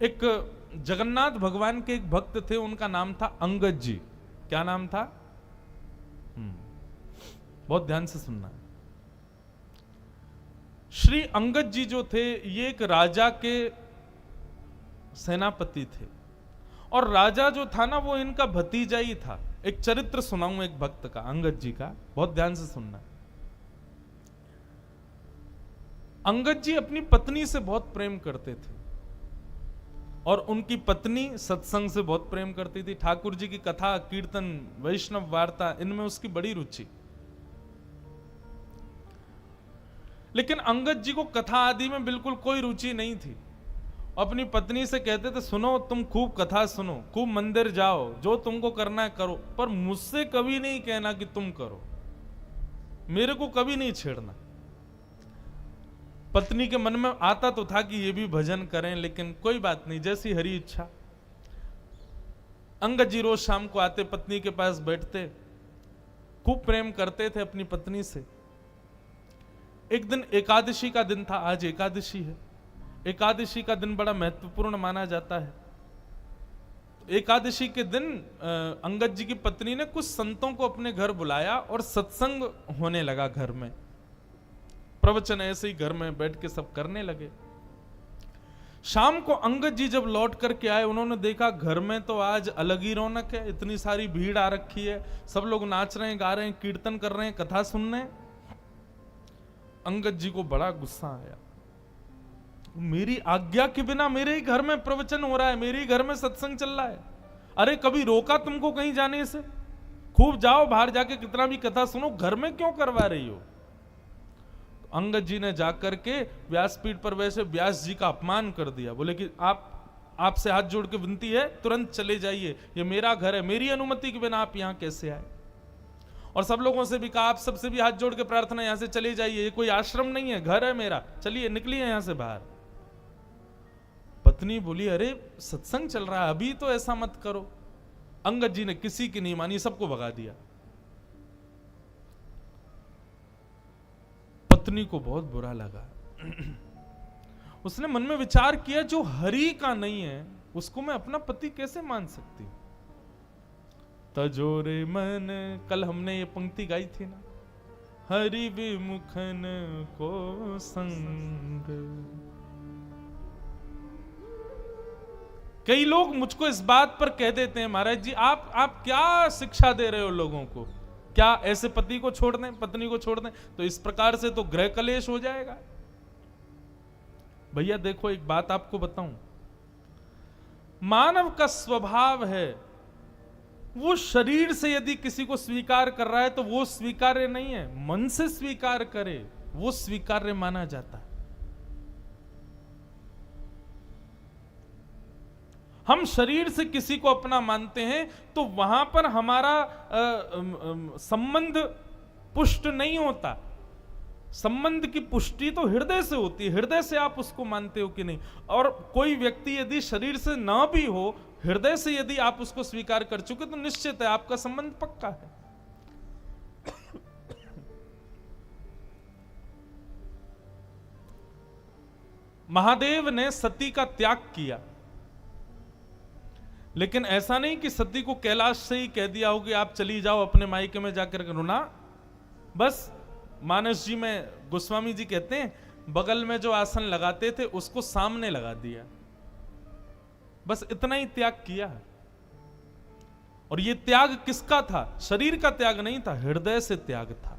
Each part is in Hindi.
एक जगन्नाथ भगवान के एक भक्त थे, उनका नाम था अंगद जी। क्या नाम था? बहुत ध्यान से सुनना। श्री अंगद जी जो थे, ये एक राजा के सेनापति थे, और राजा जो था ना वो इनका भतीजा ही था। एक चरित्र सुनाऊं एक भक्त का, अंगद जी का, बहुत ध्यान से सुनना। अंगद जी अपनी पत्नी से बहुत प्रेम करते थे, और उनकी पत्नी सत्संग से बहुत प्रेम करती थी। ठाकुर जी की कथा, कीर्तन, वैष्णव वार्ता, इनमें उसकी बड़ी रुचि। लेकिन अंगद जी को कथा आदि में बिल्कुल कोई रुचि नहीं थी। अपनी पत्नी से कहते थे, सुनो तुम खूब कथा सुनो, खूब मंदिर जाओ, जो तुमको करना है करो, पर मुझसे कभी नहीं कहना कि तुम करो, मेरे को कभी नहीं छेड़ना। पत्नी के मन में आता तो था कि ये भी भजन करें, लेकिन कोई बात नहीं, जैसी हरी इच्छा। अंगद जी रोज शाम को आते, पत्नी के पास बैठते, खूब प्रेम करते थे अपनी पत्नी से। एक दिन एकादशी का दिन था, आज एकादशी है। एकादशी का दिन बड़ा महत्वपूर्ण माना जाता है। एकादशी के दिन अंगद जी की पत्नी ने कुछ संतों को अपने घर बुलाया और सत्संग होने लगा घर में। प्रवचन ऐसे ही घर में बैठ के सब करने लगे। शाम को अंगद जी जब लौट करके आए, उन्होंने देखा घर में तो आज अलग ही रौनक है, इतनी सारी भीड़ आ रखी है, सब लोग नाच रहे हैं, गा रहे हैं, कीर्तन कर रहे हैं, कथा सुन रहे हैं। अंगद जी को बड़ा गुस्सा आया, मेरी आज्ञा के बिना मेरे ही घर में प्रवचन हो रहा है, मेरे ही घर में सत्संग चल रहा है, अरे कभी रोका तुमको कहीं जाने से? खूब जाओ बाहर जाके कितना भी कथा सुनो, घर में क्यों करवा रही हो? अंगद जी ने जाकर के व्यासपीठ पर वैसे व्यास जी का अपमान कर दिया। बोले कि आपसे हाथ जोड़ के विनती है, तुरंत चले जाइए, ये मेरा घर है, मेरी अनुमति के बिना आप यहां कैसे आए? और सब लोगों से भी कहा, आप सबसे भी हाथ जोड़ के प्रार्थना, यहां से चले जाइए, ये कोई आश्रम नहीं है, घर है मेरा, चलिए निकलिए यहां से बाहर। पत्नी बोली, अरे सत्संग चल रहा है, अभी तो ऐसा मत करो। अंगद जी ने किसी की नहीं मानी, सबको भगा दिया। पत्नी को बहुत बुरा लगा। उसने मन में विचार किया, जो हरि का नहीं है उसको मैं अपना पति कैसे मान सकती हूं? तजोरे मन, कल हमने ये पंक्ति गाई थी ना, हरि विमुखन को संग। कई लोग मुझको इस बात पर कह देते हैं, महाराज जी आप क्या शिक्षा दे रहे हो लोगों को? क्या ऐसे पति को छोड़ दें, पत्नी को छोड़ दें? तो इस प्रकार से तो गृह कलेश हो जाएगा। भैया देखो, एक बात आपको बताऊं, मानव का स्वभाव है, वो शरीर से यदि किसी को स्वीकार कर रहा है तो वो स्वीकार्य नहीं है, मन से स्वीकार करे वो स्वीकार्य माना जाता है। हम शरीर से किसी को अपना मानते हैं तो वहां पर हमारा संबंध पुष्ट नहीं होता। संबंध की पुष्टि तो हृदय से होती है, हृदय से आप उसको मानते हो कि नहीं। और कोई व्यक्ति यदि शरीर से ना भी हो, हृदय से यदि आप उसको स्वीकार कर चुके तो निश्चित है आपका संबंध पक्का है। महादेव ने सती का त्याग किया, लेकिन ऐसा नहीं कि सती को कैलाश से ही कह दिया हो कि आप चली जाओ अपने मायके में जाकर करो ना। बस मानस जी में गोस्वामी जी कहते हैं, बगल में जो आसन लगाते थे उसको सामने लगा दिया, बस इतना ही त्याग किया। और ये त्याग किसका था? शरीर का त्याग नहीं था, हृदय से त्याग था।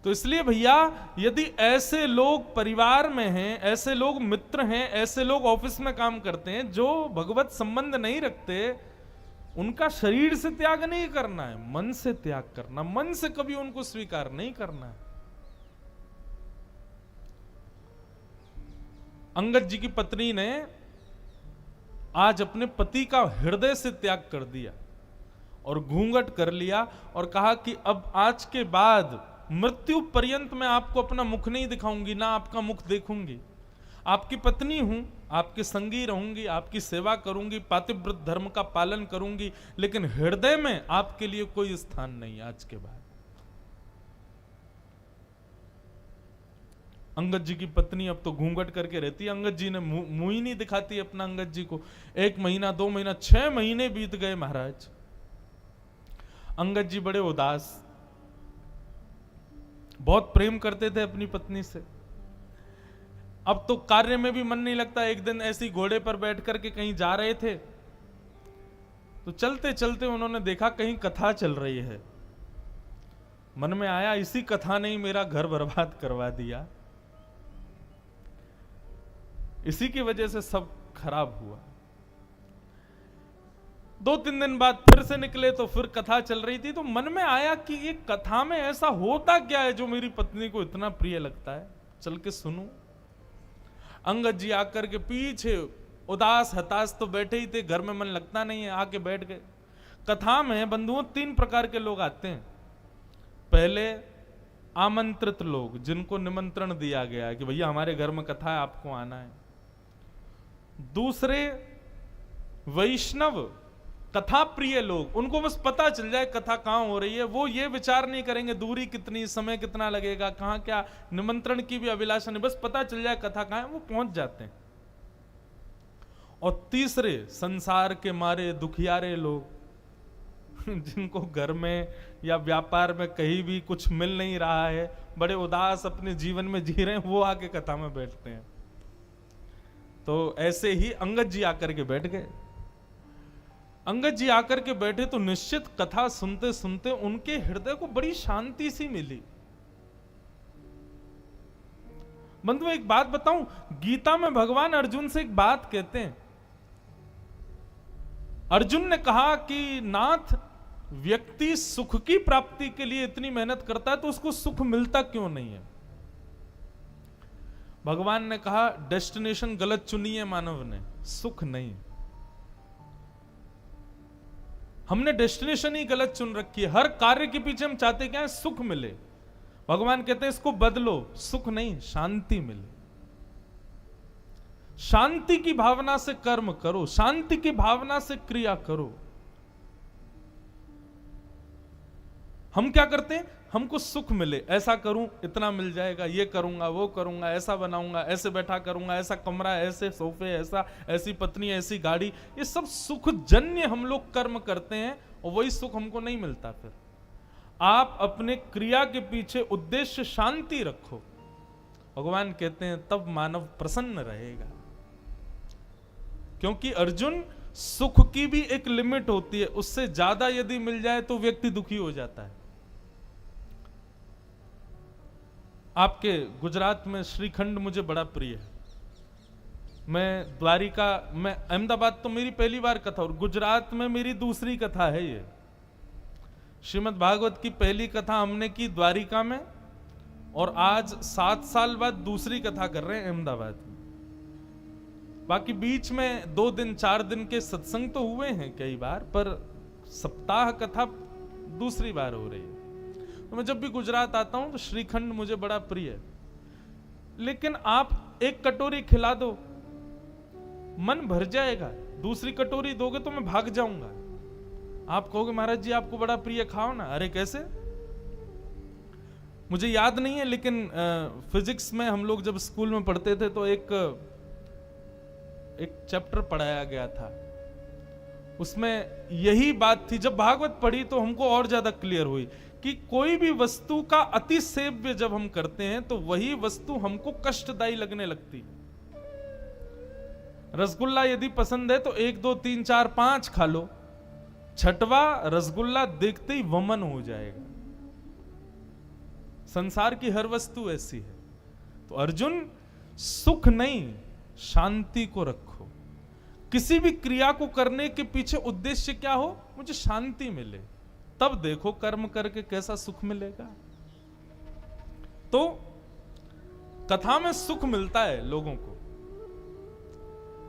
तो इसलिए भैया, यदि ऐसे लोग परिवार में हैं, ऐसे लोग मित्र हैं, ऐसे लोग ऑफिस में काम करते हैं जो भगवत संबंध नहीं रखते, उनका शरीर से त्याग नहीं करना है, मन से त्याग करना, मन से कभी उनको स्वीकार नहीं करना है। अंगद जी की पत्नी ने आज अपने पति का हृदय से त्याग कर दिया और घूंघट कर लिया और कहा कि अब आज के बाद मृत्यु पर्यंत मैं आपको अपना मुख नहीं दिखाऊंगी, ना आपका मुख देखूंगी। आपकी पत्नी हूं, आपके संगी रहूंगी, आपकी सेवा करूंगी, पातिव्रत धर्म का पालन करूंगी, लेकिन हृदय में आपके लिए कोई स्थान नहीं आज के बाद। अंगद जी की पत्नी अब तो घूंघट करके रहती है, अंगद जी ने मुंह ही नहीं दिखाती अपना अंगद जी को। 1 महीना 2 महीना 6 महीने बीत गए महाराज। अंगद जी बड़े उदास, बहुत प्रेम करते थे अपनी पत्नी से। अब तो कार्य में भी मन नहीं लगता। एक दिन ऐसी घोड़े पर बैठ करके कहीं जा रहे थे, तो चलते चलते उन्होंने देखा कहीं कथा चल रही है। मन में आया इसी कथा ने ही मेरा घर बर्बाद करवा दिया, इसी की वजह से सब खराब हुआ। 2-3 दिन बाद फिर से निकले तो फिर कथा चल रही थी, तो मन में आया कि ये कथा में ऐसा होता क्या है जो मेरी पत्नी को इतना प्रिय लगता है, चल के सुनूं। अंगद जी आकर के पीछे उदास हताश तो बैठे ही थे, घर में मन लगता नहीं है, आके बैठ गए। कथा में बंधुओं 3 प्रकार के लोग आते हैं। पहले आमंत्रित लोग, जिनको निमंत्रण दिया गया है कि भैया हमारे घर में कथा है, आपको आना है। दूसरे वैष्णव कथा प्रिय लोग, उनको बस पता चल जाए कथा कहां हो रही है, वो ये विचार नहीं करेंगे दूरी कितनी, समय कितना लगेगा, कहां क्या, निमंत्रण की भी अभिलाषा नहीं, बस पता चल जाए कथा कहां है, वो पहुंच जाते हैं। और तीसरे संसार के मारे दुखियारे लोग, जिनको घर में या व्यापार में कहीं भी कुछ मिल नहीं रहा है, बड़े उदास अपने जीवन में जी रहे हैं, वो आके कथा में बैठते हैं। तो ऐसे ही अंगद जी आकर के बैठ गए। अंगद जी आकर के बैठे तो निश्चित कथा सुनते सुनते उनके हृदय को बड़ी शांति सी मिली। बंधु एक बात बताऊं, गीता में भगवान अर्जुन से एक बात कहते हैं। अर्जुन ने कहा कि नाथ, व्यक्ति सुख की प्राप्ति के लिए इतनी मेहनत करता है तो उसको सुख मिलता क्यों नहीं है? भगवान ने कहा डेस्टिनेशन गलत चुनी है मानव ने, सुख नहीं। हमने डेस्टिनेशन ही गलत चुन रखी है। हर कार्य के पीछे हम चाहते क्या है? सुख मिले। भगवान कहते हैं इसको बदलो, सुख नहीं शांति मिले। शांति की भावना से कर्म करो, शांति की भावना से क्रिया करो। हम क्या करते हैं? हमको सुख मिले, ऐसा करूं इतना मिल जाएगा, ये करूंगा वो करूंगा, ऐसा बनाऊंगा, ऐसे बैठा करूंगा, ऐसा कमरा, ऐसे सोफे, ऐसी पत्नी, ऐसी गाड़ी, ये सब सुख जन्य हम लोग कर्म करते हैं और वही सुख हमको नहीं मिलता। फिर आप अपने क्रिया के पीछे उद्देश्य शांति रखो, भगवान कहते हैं तब मानव प्रसन्न रहेगा। क्योंकि अर्जुन, सुख की भी एक लिमिट होती है, उससे ज्यादा यदि मिल जाए तो व्यक्ति दुखी हो जाता है। आपके गुजरात में श्रीखंड मुझे बड़ा प्रिय है। मैं द्वारिका, मैं अहमदाबाद तो मेरी पहली बार कथा और गुजरात में मेरी दूसरी कथा है। ये श्रीमद् भागवत की पहली कथा हमने की द्वारिका में और आज 7 साल बाद दूसरी कथा कर रहे हैं अहमदाबाद में। बाकी बीच में 2 दिन 4 दिन के सत्संग तो हुए हैं कई बार, पर सप्ताह कथा दूसरी बार हो रही है। तो मैं जब भी गुजरात आता हूं तो श्रीखंड मुझे बड़ा प्रिय है। लेकिन आप एक कटोरी खिला दो, मन भर जाएगा। दूसरी कटोरी दोगे तो मैं भाग जाऊंगा। आप कहोगे महाराज जी आपको बड़ा प्रिय, खाओ ना। अरे कैसे? मुझे याद नहीं है, लेकिन फिजिक्स में हम लोग जब स्कूल में पढ़ते थे तो एक चैप्टर पढ़ाया गया था, उसमें यही बात थी। जब भागवत पढ़ी तो हमको और ज्यादा क्लियर हुई कि कोई भी वस्तु का अति सेव्य जब हम करते हैं तो वही वस्तु हमको कष्टदायी लगने लगती। रसगुल्ला यदि पसंद है तो 1 2 3 4 5 खा लो, 6वां रसगुल्ला देखते ही वमन हो जाएगा। संसार की हर वस्तु ऐसी है। तो अर्जुन, सुख नहीं शांति को रखो। किसी भी क्रिया को करने के पीछे उद्देश्य क्या हो? मुझे शांति मिले, तब देखो कर्म करके कैसा सुख मिलेगा। तो कथा में सुख मिलता है लोगों को।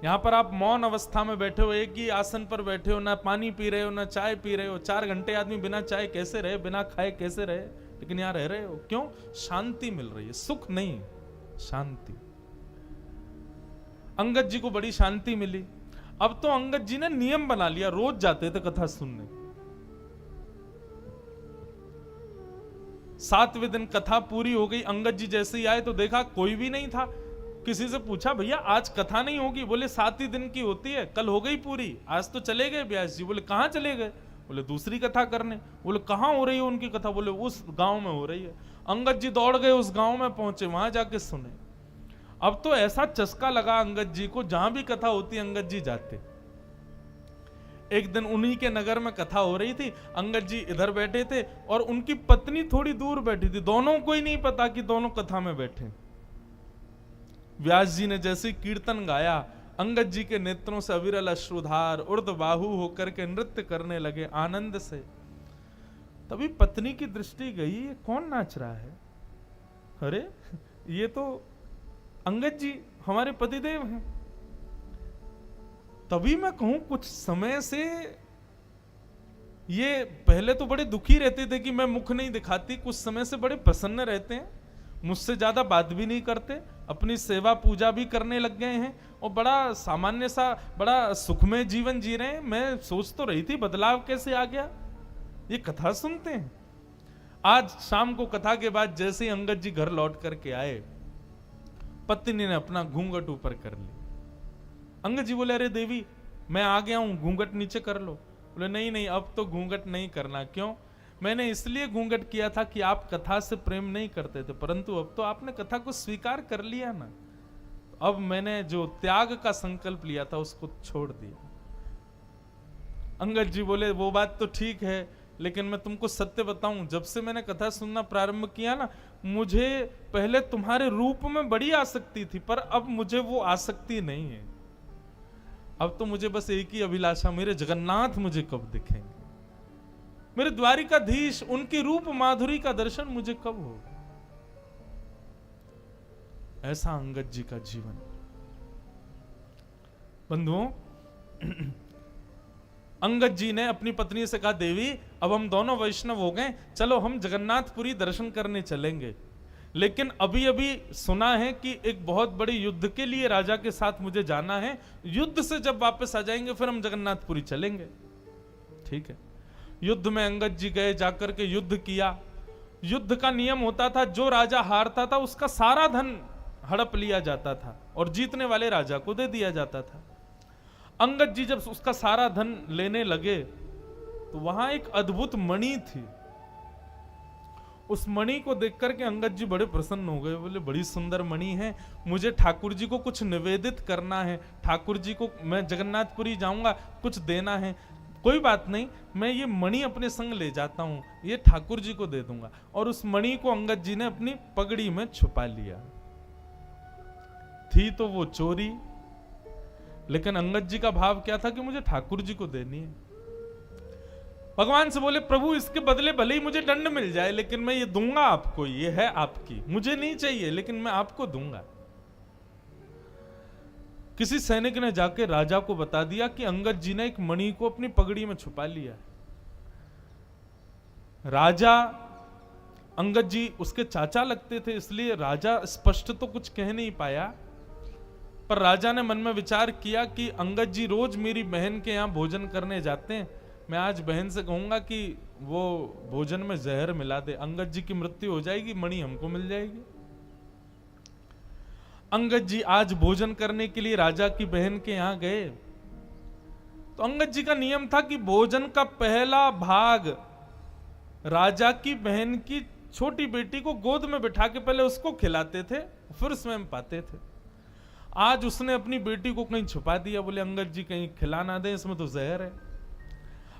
यहां पर आप मौन अवस्था में बैठे हो, एक ही आसन पर बैठे हो, ना पानी पी रहे हो ना चाय पी रहे हो। 4 घंटे आदमी बिना चाय कैसे रहे, बिना खाए कैसे रहे, लेकिन यहां रह रहे हो। क्यों? शांति मिल रही है। सुख नहीं, शांति। अंगद जी को बड़ी शांति मिली। अब तो अंगद जी ने नियम बना लिया, रोज जाते थे कथा सुनने। 7वें दिन कथा पूरी हो गई। अंगद जी जैसे ही आए तो देखा कोई भी नहीं था। किसी से पूछा, भैया आज कथा नहीं होगी? बोले 7 ही दिन की होती है, कल हो गई पूरी, आज तो चले गए व्यास जी। बोले कहाँ चले गए? बोले दूसरी कथा करने। बोले कहाँ हो रही है उनकी कथा? बोले उस गांव में हो रही है। अंगद जी दौड़ गए, उस गांव में पहुंचे, वहां जाके सुने। अब तो ऐसा चस्का लगा अंगद जी को, जहां भी कथा होती अंगद जी जाते। एक दिन उन्हीं के नगर में कथा हो रही थी, अंगद जी इधर बैठे थे और उनकी पत्नी थोड़ी दूर बैठी थी। दोनों को ही नहीं पता कि दोनों कथा में बैठे। व्यास जी ने जैसे कीर्तन गाया, अंगद जी के नेत्रों से अविरल अश्रुधार ऊर्ध्वबाहु होकर के नृत्य करने लगे आनंद से। तभी पत्नी की दृष्टि गई, ये कौन नाच रहा है? अरे ये तो अंगद जी हमारे पतिदेव हैं। तभी मैं कहूं कुछ समय से ये पहले तो बड़े दुखी रहते थे कि मैं मुख नहीं दिखाती, कुछ समय से बड़े प्रसन्न रहते हैं, मुझसे ज्यादा बात भी नहीं करते, अपनी सेवा पूजा भी करने लग गए हैं और बड़ा सामान्य सा बड़ा सुखमय जीवन जी रहे हैं। मैं सोच तो रही थी बदलाव कैसे आ गया, ये कथा सुनते हैं। आज शाम को कथा के बाद जैसे ही अंगद जी घर लौट करके आए, पत्नी ने अपना घूंघट ऊपर कर ली। अंगद जी बोले, अरे देवी मैं आ गया हूं, घूंघट नीचे कर लो। बोले नहीं नहीं, अब तो घूंघट नहीं करना। क्यों? मैंने इसलिए घूंघट किया था कि आप कथा से प्रेम नहीं करते थे, परंतु अब तो आपने कथा को स्वीकार कर लिया ना, अब मैंने जो त्याग का संकल्प लिया था उसको छोड़ दिया। अंगद जी बोले, वो बात तो ठीक है, लेकिन मैं तुमको सत्य बताऊं, जब से मैंने कथा सुनना प्रारंभ किया ना, मुझे पहले तुम्हारे रूप में बड़ी आसक्ति थी, पर अब मुझे वो आसक्ति नहीं है। अब तो मुझे बस एक ही अभिलाषा, मेरे जगन्नाथ मुझे कब दिखेंगे, मेरे द्वारिकाधीश, उनकी रूप माधुरी का दर्शन मुझे कब होगा। ऐसा अंगद जी का जीवन। बंधुओं, अंगद जी ने अपनी पत्नी से कहा, देवी अब हम दोनों वैष्णव हो गए, चलो हम जगन्नाथपुरी दर्शन करने चलेंगे। लेकिन अभी अभी सुना है कि एक बहुत बड़े युद्ध के लिए राजा के साथ मुझे जाना है, युद्ध से जब वापस आ जाएंगे फिर हम जगन्नाथपुरी चलेंगे। ठीक है। युद्ध में अंगद जी गए, जाकर के युद्ध किया। युद्ध का नियम होता था, जो राजा हारता था उसका सारा धन हड़प लिया जाता था और जीतने वाले राजा को दे दिया जाता था। अंगद जी जब उसका सारा धन लेने लगे तो वहां एक अद्भुत मणि थी। उस मणि को देख करके अंगद जी बड़े प्रसन्न हो गए। बोले, बड़ी सुंदर मणि है, मुझे ठाकुर जी को कुछ निवेदित करना है, ठाकुर जी को मैं जगन्नाथपुरी जाऊंगा, कुछ देना है। कोई बात नहीं, मैं ये मणि अपने संग ले जाता हूं, ये ठाकुर जी को दे दूंगा। और उस मणि को अंगद जी ने अपनी पगड़ी में छुपा लिया। थी तो वो चोरी, लेकिन अंगद जी का भाव क्या था कि मुझे ठाकुर जी को देनी है। भगवान से बोले, प्रभु इसके बदले भले ही मुझे दंड मिल जाए, लेकिन मैं ये दूंगा आपको, ये है आपकी, मुझे नहीं चाहिए लेकिन मैं आपको दूंगा। किसी सैनिक ने जाके राजा को बता दिया कि अंगद जी ने एक मणि को अपनी पगड़ी में छुपा लिया। राजा, अंगद जी उसके चाचा लगते थे, इसलिए राजा स्पष्ट तो कुछ कह नहीं पाया, पर राजा ने मन में विचार किया कि अंगद जी रोज मेरी बहन के यहां भोजन करने जाते हैं, मैं आज बहन से कहूंगा कि वो भोजन में जहर मिला दे, अंगद जी की मृत्यु हो जाएगी, मणि हमको मिल जाएगी। अंगद जी आज भोजन करने के लिए राजा की बहन के यहां गए, तो अंगद जी का नियम था कि भोजन का पहला भाग राजा की बहन की छोटी बेटी को गोद में बिठा के पहले उसको खिलाते थे, फिर स्वयं पाते थे। आज उसने अपनी बेटी को कहीं छुपा दिया, बोले अंगद जी कहीं खिला ना दे, इसमें तो जहर है।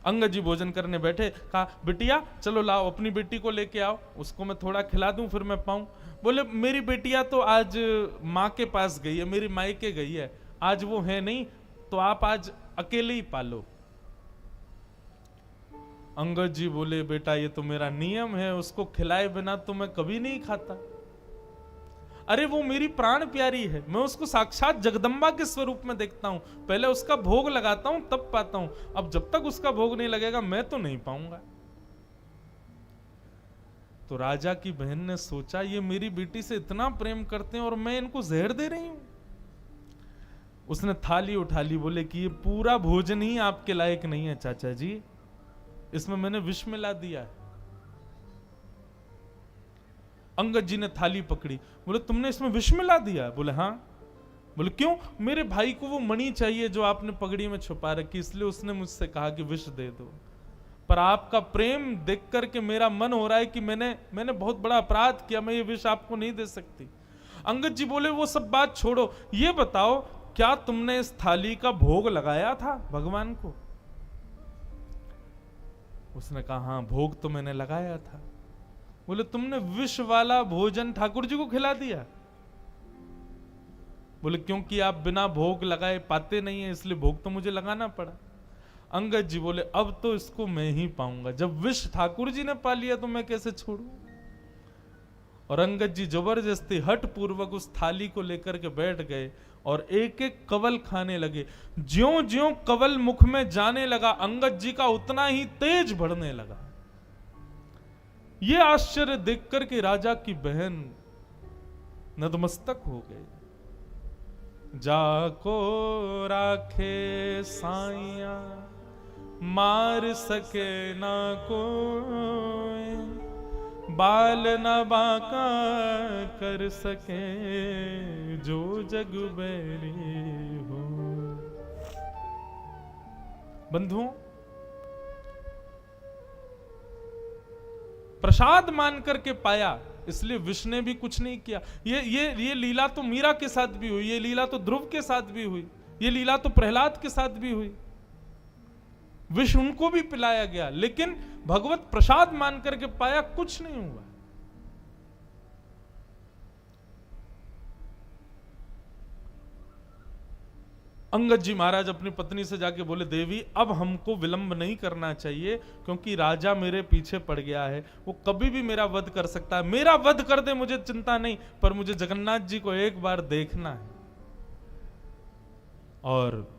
अंगद जी भोजन करने बैठे, कहा बिटिया चलो लाओ अपनी बेटी को लेके आओ, उसको मैं थोड़ा खिला दूं फिर मैं पाऊं। बोले मेरी बेटिया तो आज माँ के पास गई है, मेरी मायके गई है, आज वो है नहीं, तो आप आज अकेले ही पालो। अंगद जी बोले, बेटा ये तो मेरा नियम है, उसको खिलाए बिना तो मैं कभी नहीं खाता। अरे वो मेरी प्राण प्यारी है, मैं उसको साक्षात जगदम्बा के स्वरूप में देखता हूं, पहले उसका भोग लगाता हूं तब पाता हूं, अब जब तक उसका भोग नहीं लगेगा मैं तो नहीं पाऊंगा। तो राजा की बहन ने सोचा, ये मेरी बेटी से इतना प्रेम करते हैं और मैं इनको जहर दे रही हूं। उसने थाली उठा ली, बोले कि ये पूरा भोजन ही आपके लायक नहीं है चाचा जी, इसमें मैंने विष मिला दिया है। अंगद जी ने थाली पकड़ी, बोले तुमने इसमें विष मिला दिया? बोले हाँ। बोले क्यों? मेरे भाई को वो मणि चाहिए जो आपने पगड़ी में छुपा रखी, इसलिए उसने मुझसे कहा कि विष दे दो। पर आपका प्रेम देख करके मेरा मन हो रहा है कि मैंने बहुत बड़ा अपराध किया, मैं ये विष आपको नहीं दे सकती। अंगद जी बोले वो सब बात छोड़ो, ये बताओ क्या तुमने इस थाली का भोग लगाया था भगवान को? उसने कहा हाँ, भोग तो मैंने लगाया था। बोले तुमने विष वाला भोजन ठाकुर जी को खिला दिया? बोले क्योंकि आप बिना भोग लगाए पाते नहीं है, इसलिए भोग तो मुझे लगाना पड़ा। अंगद जी बोले अब तो इसको मैं ही पाऊंगा, जब विष ठाकुर जी ने पा लिया तो मैं कैसे छोड़ू। और अंगद जी जबरदस्ती हठ पूर्वक उस थाली को लेकर के बैठ गए और एक एक कवल खाने लगे। ज्यों ज्यों कवल मुख में जाने लगा, अंगद जी का उतना ही तेज बढ़ने लगा। ये आश्चर्य देखकर के राजा की बहन नतमस्तक हो गई। जाको राखे साइया मार सके ना कोई, बाल न बाका कर सके जो जग बैरी हो। बंधुओं, प्रसाद मान करके पाया, इसलिए विष ने भी कुछ नहीं किया। ये लीला तो मीरा के साथ भी हुई, ये लीला तो ध्रुव के साथ भी हुई, ये लीला तो प्रहलाद के साथ भी हुई। विष उनको भी पिलाया गया, लेकिन भगवत प्रसाद मान करके पाया, कुछ नहीं हुआ। अंगद जी महाराज अपनी पत्नी से जाके बोले देवी अब हमको विलंब नहीं करना चाहिए, क्योंकि राजा मेरे पीछे पड़ गया है, वो कभी भी मेरा वध कर सकता है। मेरा वध कर दे मुझे चिंता नहीं, पर मुझे जगन्नाथ जी को एक बार देखना है। और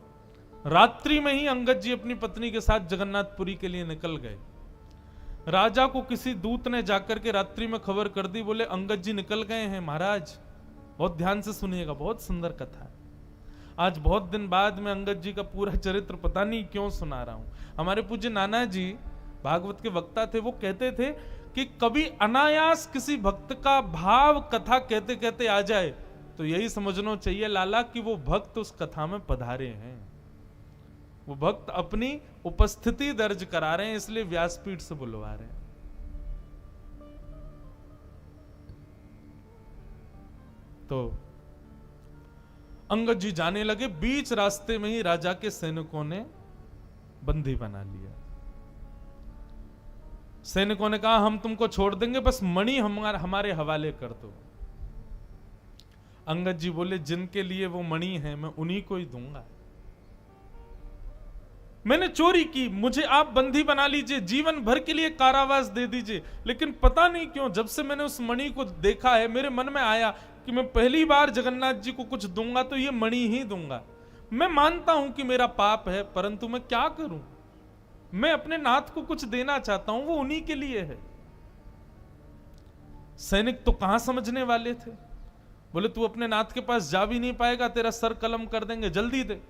रात्रि में ही अंगद जी अपनी पत्नी के साथ जगन्नाथपुरी के लिए निकल गए। राजा को किसी दूत ने जाकर के रात्रि में खबर कर दी, बोले अंगद जी निकल गए हैं महाराज। बहुत ध्यान से सुनिएगा, बहुत सुंदर कथा है। आज बहुत दिन बाद में अंगद जी का पूरा चरित्र पता नहीं क्यों सुना रहा हूं। हमारे पूज्य नाना जी भागवत के वक्ता थे, वो कहते थे कि कभी अनायास किसी भक्त का भाव कथा कहते कहते आ जाए तो यही समझना चाहिए लाला कि वो भक्त उस कथा में पधारे हैं, वो भक्त अपनी उपस्थिति दर्ज करा रहे हैं, इसलिए व्यासपीठ से बुलवा रहे हैं। तो अंगद जी जाने लगे, बीच रास्ते में ही राजा के सैनिकों ने बंदी बना लिया। सैनिकों ने कहा हम तुमको छोड़ देंगे, बस मणि हमारे हवाले कर दो। अंगद जी बोले जिनके लिए वो मणि है मैं उन्हीं को ही दूंगा। मैंने चोरी की, मुझे आप बंदी बना लीजिए, जीवन भर के लिए कारावास दे दीजिए, लेकिन पता नहीं क्यों जब से मैंने उस मणि को देखा है मेरे मन में आया कि मैं पहली बार जगन्नाथ जी को कुछ दूंगा तो ये मणि ही दूंगा। मैं मानता हूं कि मेरा पाप है, परंतु मैं क्या करूं, मैं अपने नाथ को कुछ देना चाहता हूं, वो उन्हीं के लिए है। सैनिक तो कहां समझने वाले थे, बोले तू अपने नाथ के पास जा भी नहीं पाएगा, तेरा सर कलम कर देंगे, जल्दी दे।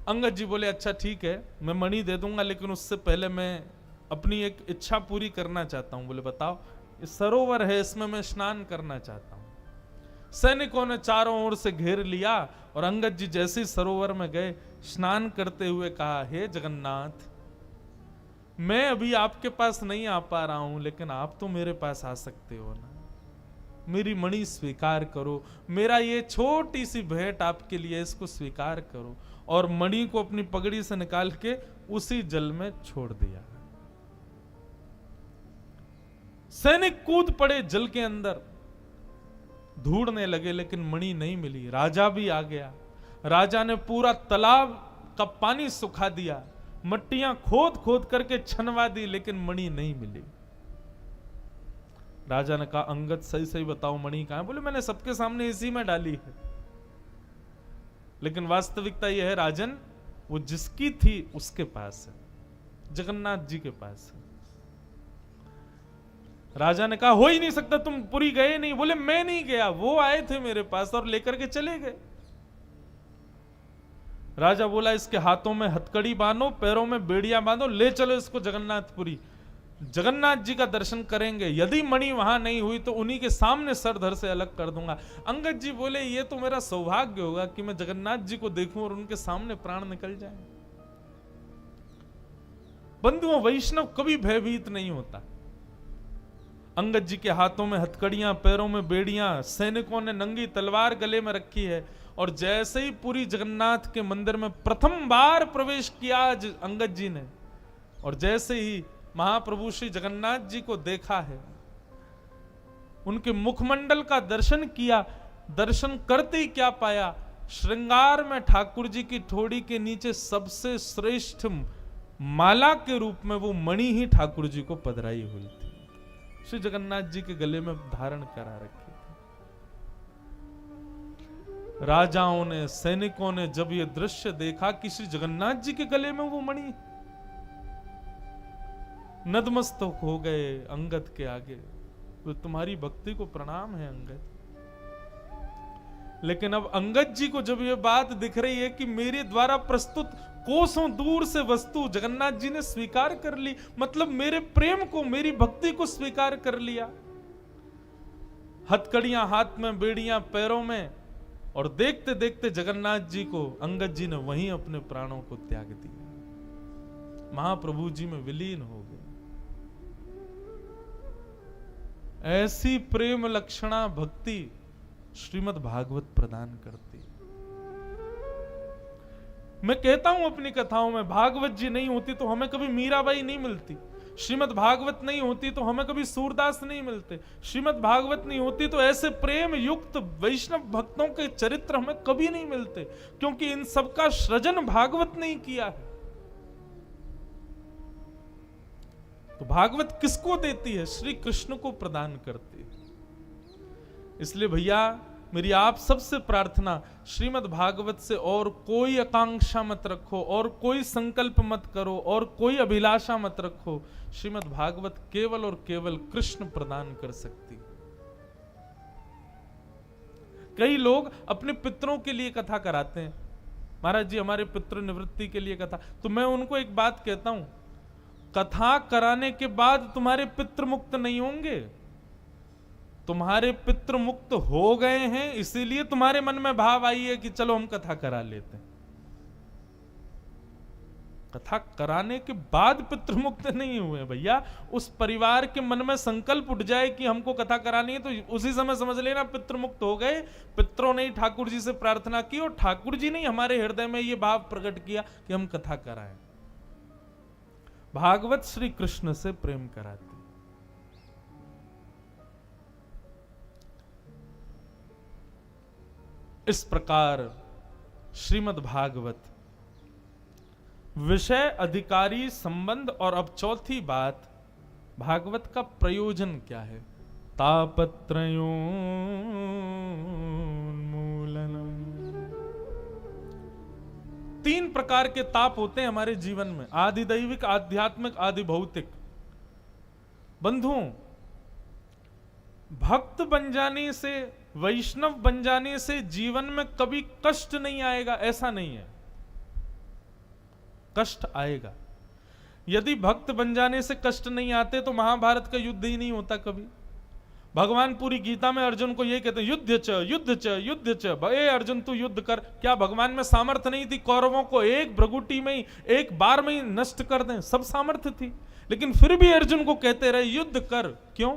अंगद जी बोले अच्छा ठीक है मैं मणि दे दूंगा, लेकिन उससे पहले मैं अपनी एक इच्छा पूरी करना चाहता हूं। बोले बताओ। ये सरोवर है, इसमें मैं स्नान करना चाहता हूं। सैनिकों ने चारों ओर से घेर लिया और अंगद जी जैसे ही सरोवर में गए, स्नान करते हुए कहा हे जगन्नाथ, मैं अभी आपके पास नहीं आ पा रहा हूं, लेकिन आप तो मेरे पास आ सकते हो ना, मेरी मणि स्वीकार करो, मेरा ये छोटी सी भेंट आपके लिए, इसको स्वीकार करो। और मणि को अपनी पगड़ी से निकाल के उसी जल में छोड़ दिया। सैनिक कूद पड़े जल के अंदर, ढूंढने लगे, लेकिन मणि नहीं मिली। राजा भी आ गया, राजा ने पूरा तालाब का पानी सुखा दिया, मट्टियां खोद खोद करके छनवा दी, लेकिन मणि नहीं मिली। राजा ने कहा अंगद सही सही बताओ मणि कहां है? बोले मैंने सबके सामने इसी में डाली है, लेकिन वास्तविकता यह है राजन, वो जिसकी थी उसके पास है, जगन्नाथ जी के पास है। राजा ने कहा हो ही नहीं सकता, तुम पुरी गए नहीं। बोले मैं नहीं गया, वो आए थे मेरे पास और लेकर के चले गए। राजा बोला इसके हाथों में हथकड़ी बांधो, पैरों में बेड़ियां बांधो, ले चलो इसको जगन्नाथपुरी। जगन्नाथ जी का दर्शन करेंगे, यदि मणि वहां नहीं हुई तो उन्हीं के सामने सर धड़ से अलग कर दूंगा। अंगद जी बोले ये तो मेरा सौभाग्य होगा कि मैं जगन्नाथ जी को देखूं और उनके सामने प्राण निकल जाए। बंधुओं, वैष्णव कभी भयभीत नहीं होता। अंगद जी के हाथों में हथकड़ियां, पैरों में बेड़ियां, सैनिकों ने नंगी तलवार गले में रखी है, और जैसे ही पूरी जगन्नाथ के मंदिर में प्रथम बार प्रवेश किया अंगद जी ने, और जैसे ही महाप्रभु श्री जगन्नाथ जी को देखा है, उनके मुखमंडल का दर्शन किया, दर्शन करते ही क्या पाया, श्रृंगार में ठाकुर जी की ठोड़ी के नीचे सबसे श्रेष्ठ माला के रूप में वो मणि ही ठाकुर जी को पधराई हुई थी, श्री जगन्नाथ जी के गले में धारण करा रखी थी। राजाओं ने, सैनिकों ने जब ये दृश्य देखा कि श्री जगन्नाथ जी के गले में वो मणि, नतमस्तक हो गए अंगद के आगे। तो तुम्हारी भक्ति को प्रणाम है अंगद। लेकिन अब अंगद जी को जब ये बात दिख रही है कि मेरे द्वारा प्रस्तुत कोसों दूर से वस्तु जगन्नाथ जी ने स्वीकार कर ली, मतलब मेरे प्रेम को, मेरी भक्ति को स्वीकार कर लिया, हथकड़ियां हाथ में, बेड़ियां पैरों में, और देखते देखते जगन्नाथ जी को अंगद जी ने वहीं अपने प्राणों को त्याग दिया, महाप्रभु जी में विलीन हो गए। ऐसी प्रेम लक्षणा भक्ति श्रीमद् भागवत प्रदान करती। मैं कहता हूं अपनी कथाओं में, भागवत जी नहीं होती तो हमें कभी मीराबाई नहीं मिलती, श्रीमद् भागवत नहीं होती तो हमें कभी सूरदास नहीं मिलते, श्रीमद् भागवत नहीं होती तो ऐसे प्रेम युक्त वैष्णव भक्तों के चरित्र हमें कभी नहीं मिलते, क्योंकि इन सबका सृजन भागवत नहीं किया है। तो भागवत किसको देती है? श्री कृष्ण को प्रदान करती है। इसलिए भैया मेरी आप सबसे प्रार्थना, श्रीमद् भागवत से और कोई आकांक्षा मत रखो, और कोई संकल्प मत करो, और कोई अभिलाषा मत रखो। श्रीमद् भागवत केवल और केवल कृष्ण प्रदान कर सकती। कई लोग अपने पितरों के लिए कथा कराते हैं, महाराज जी हमारे पितृ निवृत्ति के लिए कथा, तो मैं उनको एक बात कहता हूं, कथा कराने के बाद तुम्हारे पितृ मुक्त नहीं होंगे, तुम्हारे पितृ मुक्त हो गए हैं, इसीलिए तुम्हारे मन में भाव आई है कि चलो हम कथा करा लेते हैं। कथा कराने के बाद पितृ मुक्त नहीं हुए भैया। उस परिवार के मन में संकल्प उठ जाए कि हमको कथा करानी है, तो उसी समय समझ लेना पितृ मुक्त हो गए। पितरों ने ठाकुर जी से प्रार्थना की और ठाकुर जी ने हमारे हृदय में यह भाव प्रकट किया कि हम कथा कराएं। भागवत श्री कृष्ण से प्रेम कराती। इस प्रकार श्रीमद् भागवत विषय, अधिकारी, संबंध, और अब चौथी बात, भागवत का प्रयोजन क्या है? तापत्रयोन्मूलनम्। तीन प्रकार के ताप होते हैं हमारे जीवन में, आदि दैविक, आध्यात्मिक, आदि भौतिक। बंधुओं, भक्त बन जाने से, वैष्णव बन जाने से जीवन में कभी कष्ट नहीं आएगा, ऐसा नहीं है। कष्ट आएगा। यदि भक्त बन जाने से कष्ट नहीं आते तो महाभारत का युद्ध ही नहीं होता कभी। भगवान पूरी गीता में अर्जुन को यही कहते हैं, युद्ध च युद्ध च युद्ध च, ए अर्जुन तू युद्ध कर। क्या भगवान में सामर्थ्य नहीं थी कौरवों को एक भ्रगुटी में ही, एक बार में ही नष्ट कर दें? सब सामर्थ्य थी, लेकिन फिर भी अर्जुन को कहते रहे युद्ध कर। क्यों?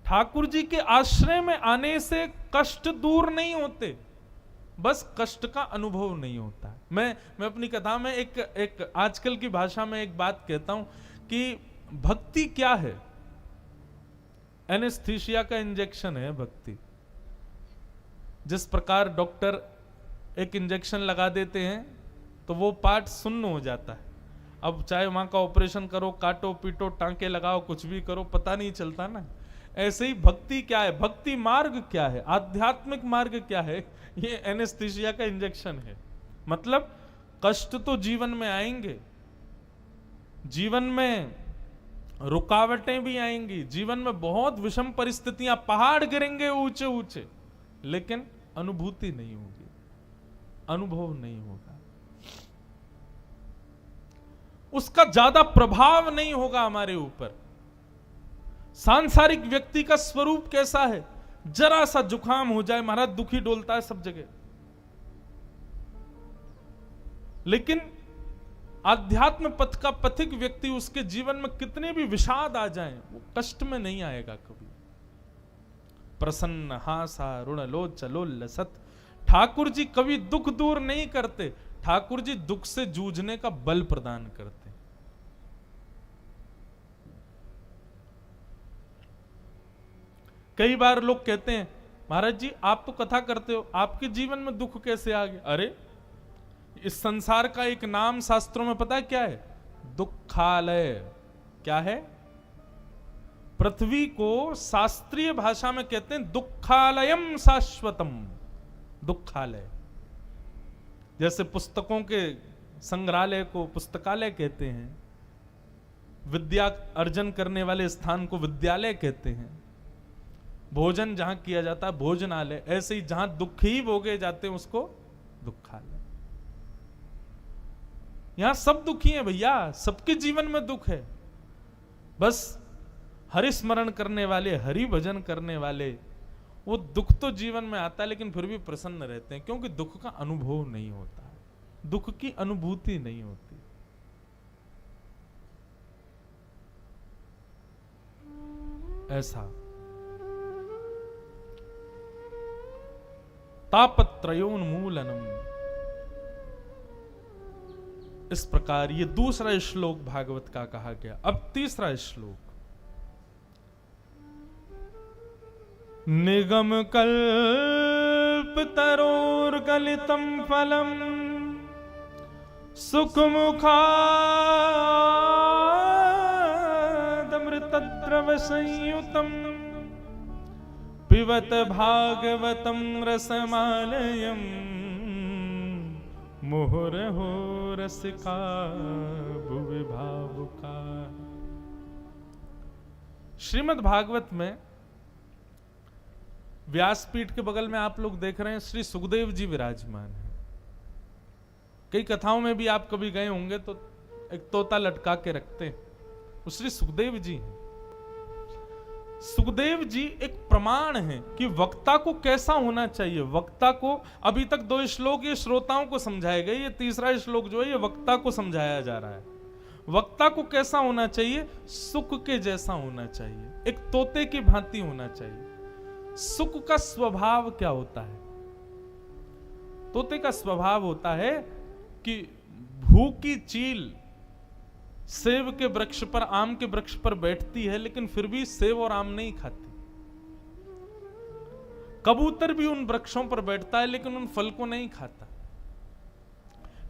ठाकुर जी के आश्रय में आने से कष्ट दूर नहीं होते, बस कष्ट का अनुभव नहीं होता। मैं अपनी कथा में एक आजकल की भाषा में एक बात कहता हूं कि भक्ति क्या है? एनेस्थीसिया का इंजेक्शन है भक्ति। जिस प्रकार डॉक्टर एक इंजेक्शन लगा देते हैं तो वो पार्ट सुन्न हो जाता है। अब चाहे वहां का ऑपरेशन करो, काटो पीटो, टांके लगाओ, कुछ भी करो, पता नहीं चलता ना। ऐसे ही भक्ति क्या है, भक्ति मार्ग क्या है, आध्यात्मिक मार्ग क्या है? ये एनेस्थीसिया का इंजेक्शन है। मतलब कष्ट तो जीवन में आएंगे, जीवन में रुकावटें भी आएंगी, जीवन में बहुत विषम परिस्थितियां, पहाड़ गिरेंगे ऊंचे ऊंचे, लेकिन अनुभूति नहीं होगी, अनुभव नहीं होगा। उसका ज्यादा प्रभाव नहीं होगा हमारे ऊपर। सांसारिक व्यक्ति का स्वरूप कैसा है, जरा सा जुकाम हो जाए महाराज दुखी डोलता है सब जगह, लेकिन आध्यात्म पथ का पथिक व्यक्ति, उसके जीवन में कितने भी विषाद आ जाएं, वो कष्ट में नहीं आएगा कभी। प्रसन्न हासा ऋण लोचलोल सत, ठाकुर जी कभी दुख दूर नहीं करते, ठाकुर जी दुख से जूझने का बल प्रदान करते। कई बार लोग कहते हैं महाराज जी आप तो कथा करते हो, आपके जीवन में दुख कैसे आ गया? अरे इस संसार का एक नाम शास्त्रों में पता है क्या है? दुखालय। क्या है? पृथ्वी को शास्त्रीय भाषा में कहते हैं दुखालयम शाश्वतम, दुखालय। जैसे पुस्तकों के संग्रहालय को पुस्तकालय कहते हैं, विद्या अर्जन करने वाले स्थान को विद्यालय कहते हैं, भोजन जहां किया जाता है भोजनालय, ऐसे ही जहां दुख ही भोगे जाते हैं उसको दुखालय। यहां सब दुखी हैं भैया, सबके जीवन में दुख है, बस हरि स्मरण करने वाले, हरि भजन करने वाले, वो दुख तो जीवन में आता है लेकिन फिर भी प्रसन्न रहते हैं, क्योंकि दुख का अनुभव नहीं होता है, दुख की अनुभूति नहीं होती। ऐसा तापत्रयोन्मूलनम, इस प्रकार ये दूसरा श्लोक भागवत का कहा गया। अब तीसरा श्लोक, निगम कल्प तरोर्गलितम फलम सुखमुखादमृतद्रव संयुतम पिबत भागवतम रसमालयम मुहुर्हो रसिका भुवि भावुका। श्रीमद् भागवत में व्यासपीठ के बगल में आप लोग देख रहे हैं श्री सुखदेव जी विराजमान हैं। कई कथाओं में भी आप कभी गए होंगे तो एक तोता लटका के रखते हैं, वो श्री सुखदेव जी हैं। सुखदेव जी एक प्रमाण है कि वक्ता को कैसा होना चाहिए। वक्ता को अभी तक 2 श्लोक ये श्रोताओं को समझाए गए, ये तीसरा श्लोक जो है ये वक्ता को समझाया जा रहा है। वक्ता को कैसा होना चाहिए? सुख के जैसा होना चाहिए, एक तोते की भांति होना चाहिए। सुख का स्वभाव क्या होता है? तोते का स्वभाव होता है कि भूखी चील सेब के वृक्ष पर, आम के वृक्ष पर बैठती है लेकिन फिर भी सेब और आम नहीं खाती। कबूतर भी उन वृक्षों पर बैठता है लेकिन उन फल को नहीं खाता।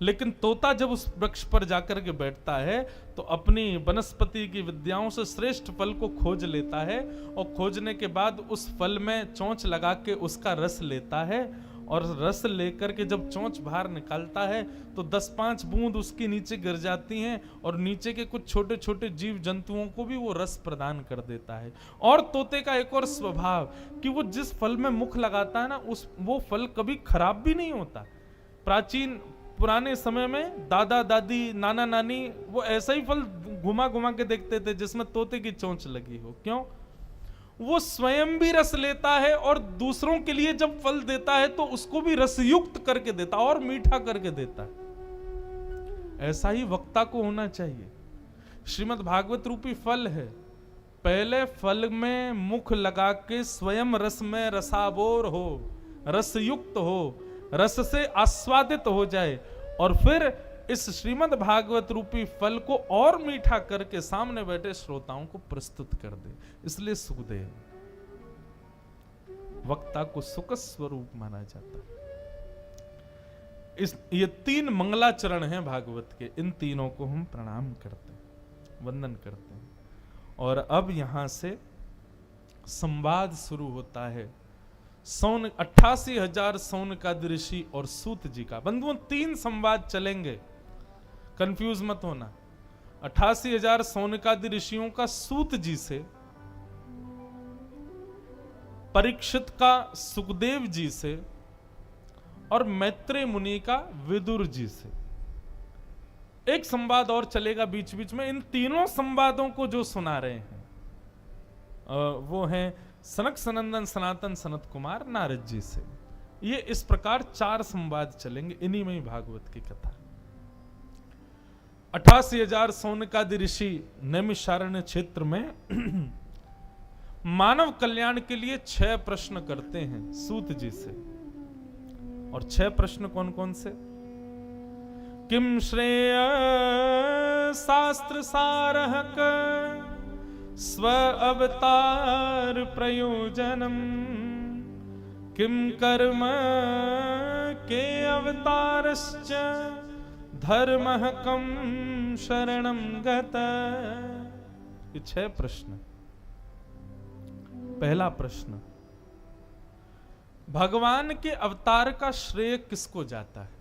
लेकिन तोता जब उस वृक्ष पर जाकर के बैठता है तो अपनी वनस्पति की विद्याओं से श्रेष्ठ फल को खोज लेता है, और खोजने के बाद उस फल में चोंच लगा के उसका रस लेता है, और रस लेकर के जब चोंच बाहर निकालता है तो 10-5 बूंद उसके नीचे गिर जाती हैं, और नीचे के कुछ छोटे छोटे जीव जंतुओं को भी वो रस प्रदान कर देता है। और तोते का एक और स्वभाव कि वो जिस फल में मुख लगाता है ना, वो फल कभी खराब भी नहीं होता। प्राचीन पुराने समय में दादा दादी नाना नानी वो ऐसा ही फल घुमा घुमा के देखते थे जिसमें तोते की चोंच लगी हो। क्यों? वो स्वयं भी रस लेता है और दूसरों के लिए जब फल देता है तो उसको भी रसयुक्त करके देता और मीठा करके देता है। ऐसा ही वक्ता को होना चाहिए। श्रीमद् भागवत रूपी फल है, पहले फल में मुख लगा के स्वयं रस में रसाबोर हो, रसयुक्त हो, रस से आस्वादित हो जाए, और फिर इस श्रीमद् भागवत रूपी फल को और मीठा करके सामने बैठे श्रोताओं को प्रस्तुत कर दे। इसलिए सुखदेव वक्ता को सुख स्वरूप माना जाता है। ये 3 मंगलाचरण हैं भागवत के, इन तीनों को हम प्रणाम करते हैं, वंदन करते हैं। और अब यहां से संवाद शुरू होता है 88,000 सौनकादि ऋषि और सूत जी का। बंधुओं 3 संवाद चलेंगे, कंफ्यूज मत होना। 88,000 सौनकादि ऋषियों का सूत जी से, परीक्षित का सुखदेव जी से, और मैत्रेय मुनि का विदुर जी से। एक संवाद और चलेगा बीच बीच में। इन तीनों संवादों को जो सुना रहे हैं वो हैं सनक सनंदन सनातन सनत कुमार नारद जी से। ये इस प्रकार 4 संवाद चलेंगे, इन्हीं में ही भागवत की कथा। 88,000 सौनकादि ऋषि नैमिषारण्य क्षेत्र में मानव कल्याण के लिए 6 प्रश्न करते हैं सूत जी से। और 6 प्रश्न कौन कौन से? किम श्रेय शास्त्र सारहक स्व अवतार प्रयोजनम किम कर्म के अवतारश्च धर्मः कम शरणम गत। ये 6 प्रश्न। पहला प्रश्न, भगवान के अवतार का श्रेय किसको जाता है?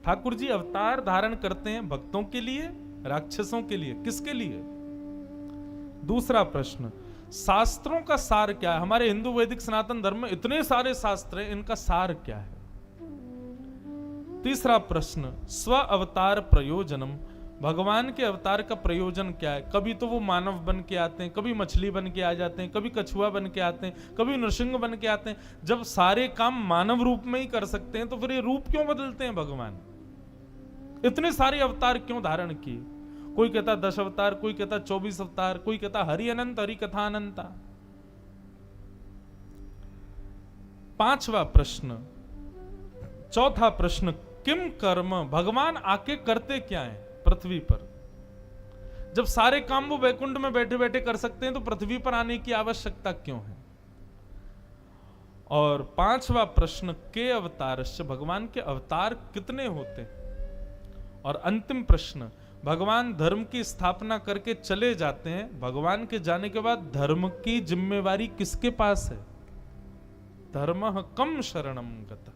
ठाकुर जी अवतार धारण करते हैं भक्तों के लिए, राक्षसों के लिए, किसके लिए? दूसरा प्रश्न, शास्त्रों का सार क्या है? हमारे हिंदू वैदिक सनातन धर्म में इतने सारे शास्त्र हैं, इनका सार क्या है? तीसरा प्रश्न, स्व अवतार प्रयोजनम, भगवान के अवतार का प्रयोजन क्या है? कभी तो वो मानव बन के आते हैं, कभी मछली बन के आ जाते हैं, कभी कछुआ बन के आते हैं, कभी नृसिंह बन के आते हैं। जब सारे काम मानव रूप में ही कर सकते हैं तो फिर ये रूप क्यों बदलते हैं भगवान? इतने सारे अवतार क्यों धारण किए? कोई कहता 10 अवतार, कोई कहता 24 अवतार, कोई कहता हरि अनंत, हरि कथा अनंता। 5वां प्रश्न, चौथा प्रश्न, किम कर्म, भगवान आके करते क्या है पृथ्वी पर? जब सारे काम वो वैकुंठ में बैठे बैठे कर सकते हैं तो पृथ्वी पर आने की आवश्यकता क्यों है? और 5वां प्रश्न, के अवतारश्च, भगवान के अवतार कितने होते हैं? और अंतिम प्रश्न, भगवान धर्म की स्थापना करके चले जाते हैं, भगवान के जाने के बाद धर्म की जिम्मेवारी किसके पास है? धर्मः कम शरणम गतः।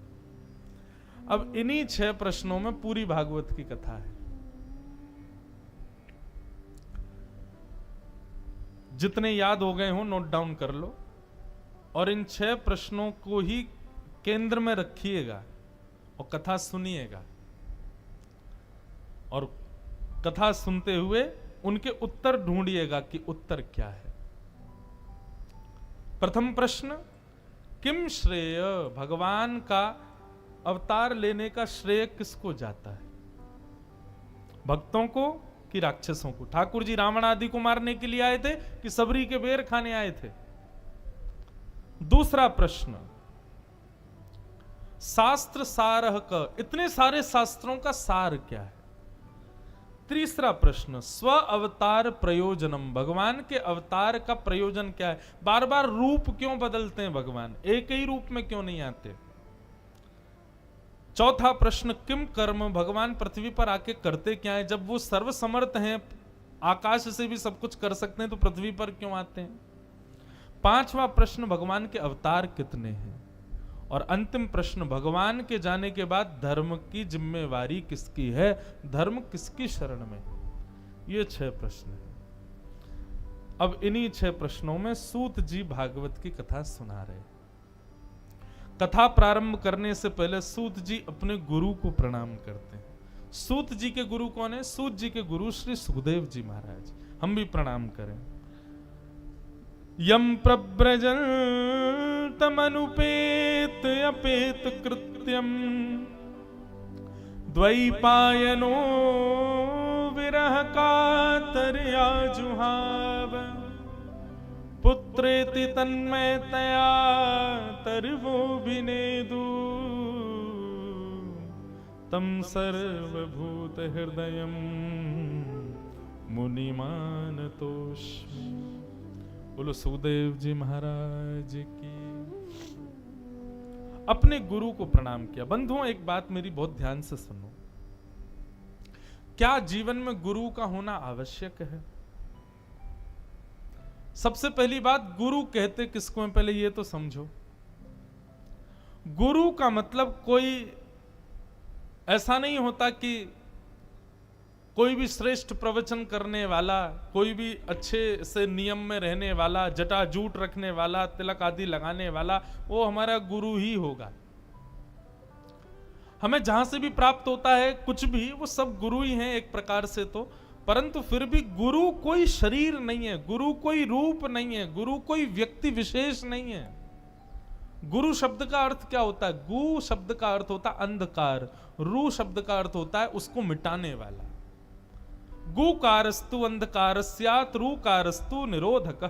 अब इन्हीं 6 प्रश्नों में पूरी भागवत की कथा है। जितने याद हो गए हो नोट डाउन कर लो और इन 6 प्रश्नों को ही केंद्र में रखिएगा और कथा सुनिएगा और कथा सुनते हुए उनके उत्तर ढूंढिएगा कि उत्तर क्या है। प्रथम प्रश्न, किम श्रेय, भगवान का अवतार लेने का श्रेय किसको जाता है? भक्तों को कि राक्षसों को? ठाकुर जी रावण आदि को मारने के लिए आए थे कि सबरी के बेर खाने आए थे? दूसरा प्रश्न, शास्त्र सारह का, इतने सारे शास्त्रों का सार क्या है? तीसरा प्रश्न, स्व अवतार प्रयोजनम, भगवान के अवतार का प्रयोजन क्या है? बार बार रूप क्यों बदलते हैं भगवान? एक ही रूप में क्यों नहीं आते? चौथा प्रश्न, किम कर्म, भगवान पृथ्वी पर आके करते क्या है? जब वो सर्वसमर्थ हैं, आकाश से भी सब कुछ कर सकते हैं, तो पृथ्वी पर क्यों आते हैं? 5वां प्रश्न, भगवान के अवतार कितने हैं? और अंतिम प्रश्न, भगवान के जाने के बाद धर्म की जिम्मेवारी किसकी है? धर्म किसकी शरण में? ये 6 प्रश्न हैं। अब इन्हीं 6 प्रश्नों में सूत जी भागवत की कथा सुना रहे हैं। कथा प्रारंभ करने से पहले सूत जी अपने गुरु को प्रणाम करते हैं। सूत जी के गुरु कौन है? सूत जी के गुरु श्री सुखदेव जी महाराज। हम भी प्रणाम करें। यम प्रव्रजन तमनुपेत अपेत कृत्यम द्वैपायनो विरह कातरया जुहाव पुत्रेति तन्मयतया तर्वो विनेदु तम सर्वभूत हृदयम मुनिमानतोस्मि। बोलो सुखदेव जी महाराज की। अपने गुरु को प्रणाम किया। बंधुओं, एक बात मेरी बहुत ध्यान से सुनो। क्या जीवन में गुरु का होना आवश्यक है? सबसे पहली बात, गुरु कहते किसको है पहले ये तो समझो। गुरु का मतलब कोई ऐसा नहीं होता कि कोई भी श्रेष्ठ प्रवचन करने वाला, कोई भी अच्छे से नियम में रहने वाला, जटाजूट रखने वाला, तिलक आदि लगाने वाला, वो हमारा गुरु ही होगा। हमें जहां से भी प्राप्त होता है कुछ भी, वो सब गुरु ही हैं एक प्रकार से तो, परंतु फिर भी गुरु कोई शरीर नहीं है, गुरु कोई रूप नहीं है, गुरु कोई व्यक्ति विशेष नहीं है। गुरु शब्द का अर्थ क्या होता है? गु शब्द का अर्थ होता है अंधकार, रू शब्द का अर्थ होता है उसको मिटाने वाला। गुकारस्तु अंधकारस्यात् रूकारस्तु निरोधक।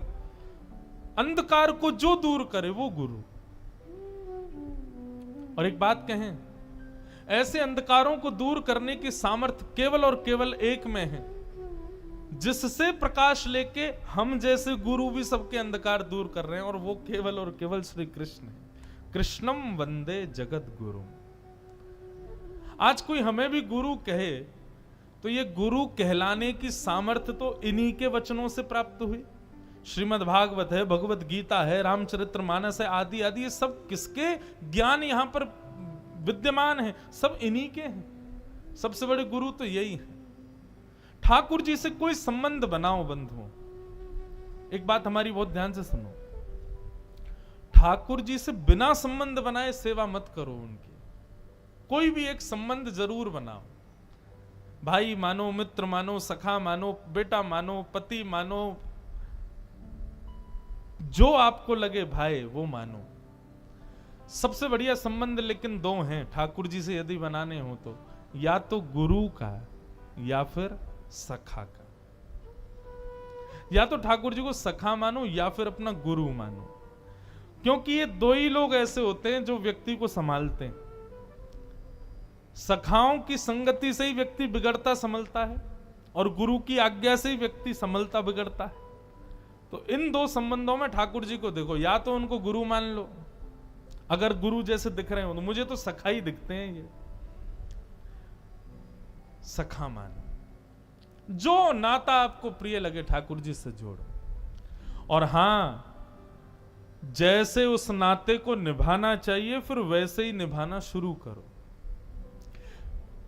अंधकार को जो दूर करे वो गुरु। और एक बात कहें, ऐसे अंधकारों को दूर करने की सामर्थ्य केवल और केवल एक में है, जिससे प्रकाश लेके हम जैसे गुरु भी सबके अंधकार दूर कर रहे हैं, और वो केवल और केवल श्री कृष्ण है। कृष्णम वंदे जगत गुरु। आज कोई हमें भी गुरु कहे तो ये गुरु कहलाने की सामर्थ्य तो इन्हीं के वचनों से प्राप्त हुई। श्रीमद् भागवत है, भगवत गीता है, रामचरितमानस है, आदि आदि, ये सब किसके ज्ञान यहां पर विद्यमान है? सब इन्हीं के हैं। सबसे बड़े गुरु तो यही है। ठाकुर जी से कोई संबंध बनाओ बंधुओं, एक बात हमारी बहुत ध्यान से सुनो, ठाकुर जी से बिना संबंध बनाए सेवा मत करो उनकी। कोई भी एक संबंध जरूर बनाओ। भाई मानो, मित्र मानो, सखा मानो, बेटा मानो, पति मानो, जो आपको लगे भाई वो मानो। सबसे बढ़िया संबंध लेकिन दो हैं ठाकुर जी से यदि बनाने हो तो, या तो गुरु का या फिर सखा का। या तो ठाकुर जी को सखा मानो या फिर अपना गुरु मानो, क्योंकि ये दो ही लोग ऐसे होते हैं जो व्यक्ति को संभालते हैं। सखाओं की संगति से ही व्यक्ति बिगड़ता संभलता है, और गुरु की आज्ञा से ही व्यक्ति संभलता बिगड़ता है। तो इन दो संबंधों में ठाकुर जी को देखो, या तो उनको गुरु मान लो, अगर गुरु जैसे दिख रहे हो तो, मुझे तो सखा ही दिखते हैं ये, सखा मानो। जो नाता आपको प्रिय लगे ठाकुर जी से जोड़ो, और हां जैसे उस नाते को निभाना चाहिए फिर वैसे ही निभाना शुरू करो।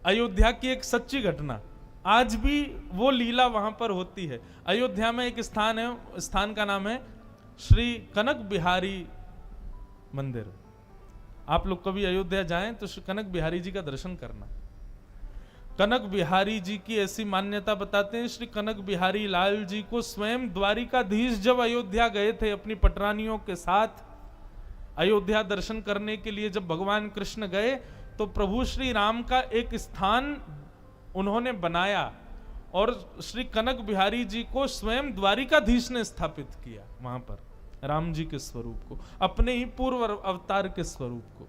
अयोध्या की एक सच्ची घटना, आज भी वो लीला वहां पर होती है। अयोध्या में एक स्थान है, स्थान का नाम है श्री कनक बिहारी मंदिर। आप लोग कभी अयोध्या जाएं तो श्री कनक बिहारी जी का दर्शन करना। कनक बिहारी जी की ऐसी मान्यता बताते हैं, श्री कनक बिहारी लाल जी को स्वयं द्वारिकाधीश जब अयोध्या गए थे अपनी पटरानियों के साथ अयोध्या दर्शन करने के लिए, जब भगवान कृष्ण गए तो प्रभु श्री राम का एक स्थान उन्होंने बनाया, और श्री कनक बिहारी जी को स्वयं द्वारिकाधीश ने स्थापित किया वहां पर, राम जी के स्वरूप को, अपने ही पूर्व अवतार के स्वरूप को।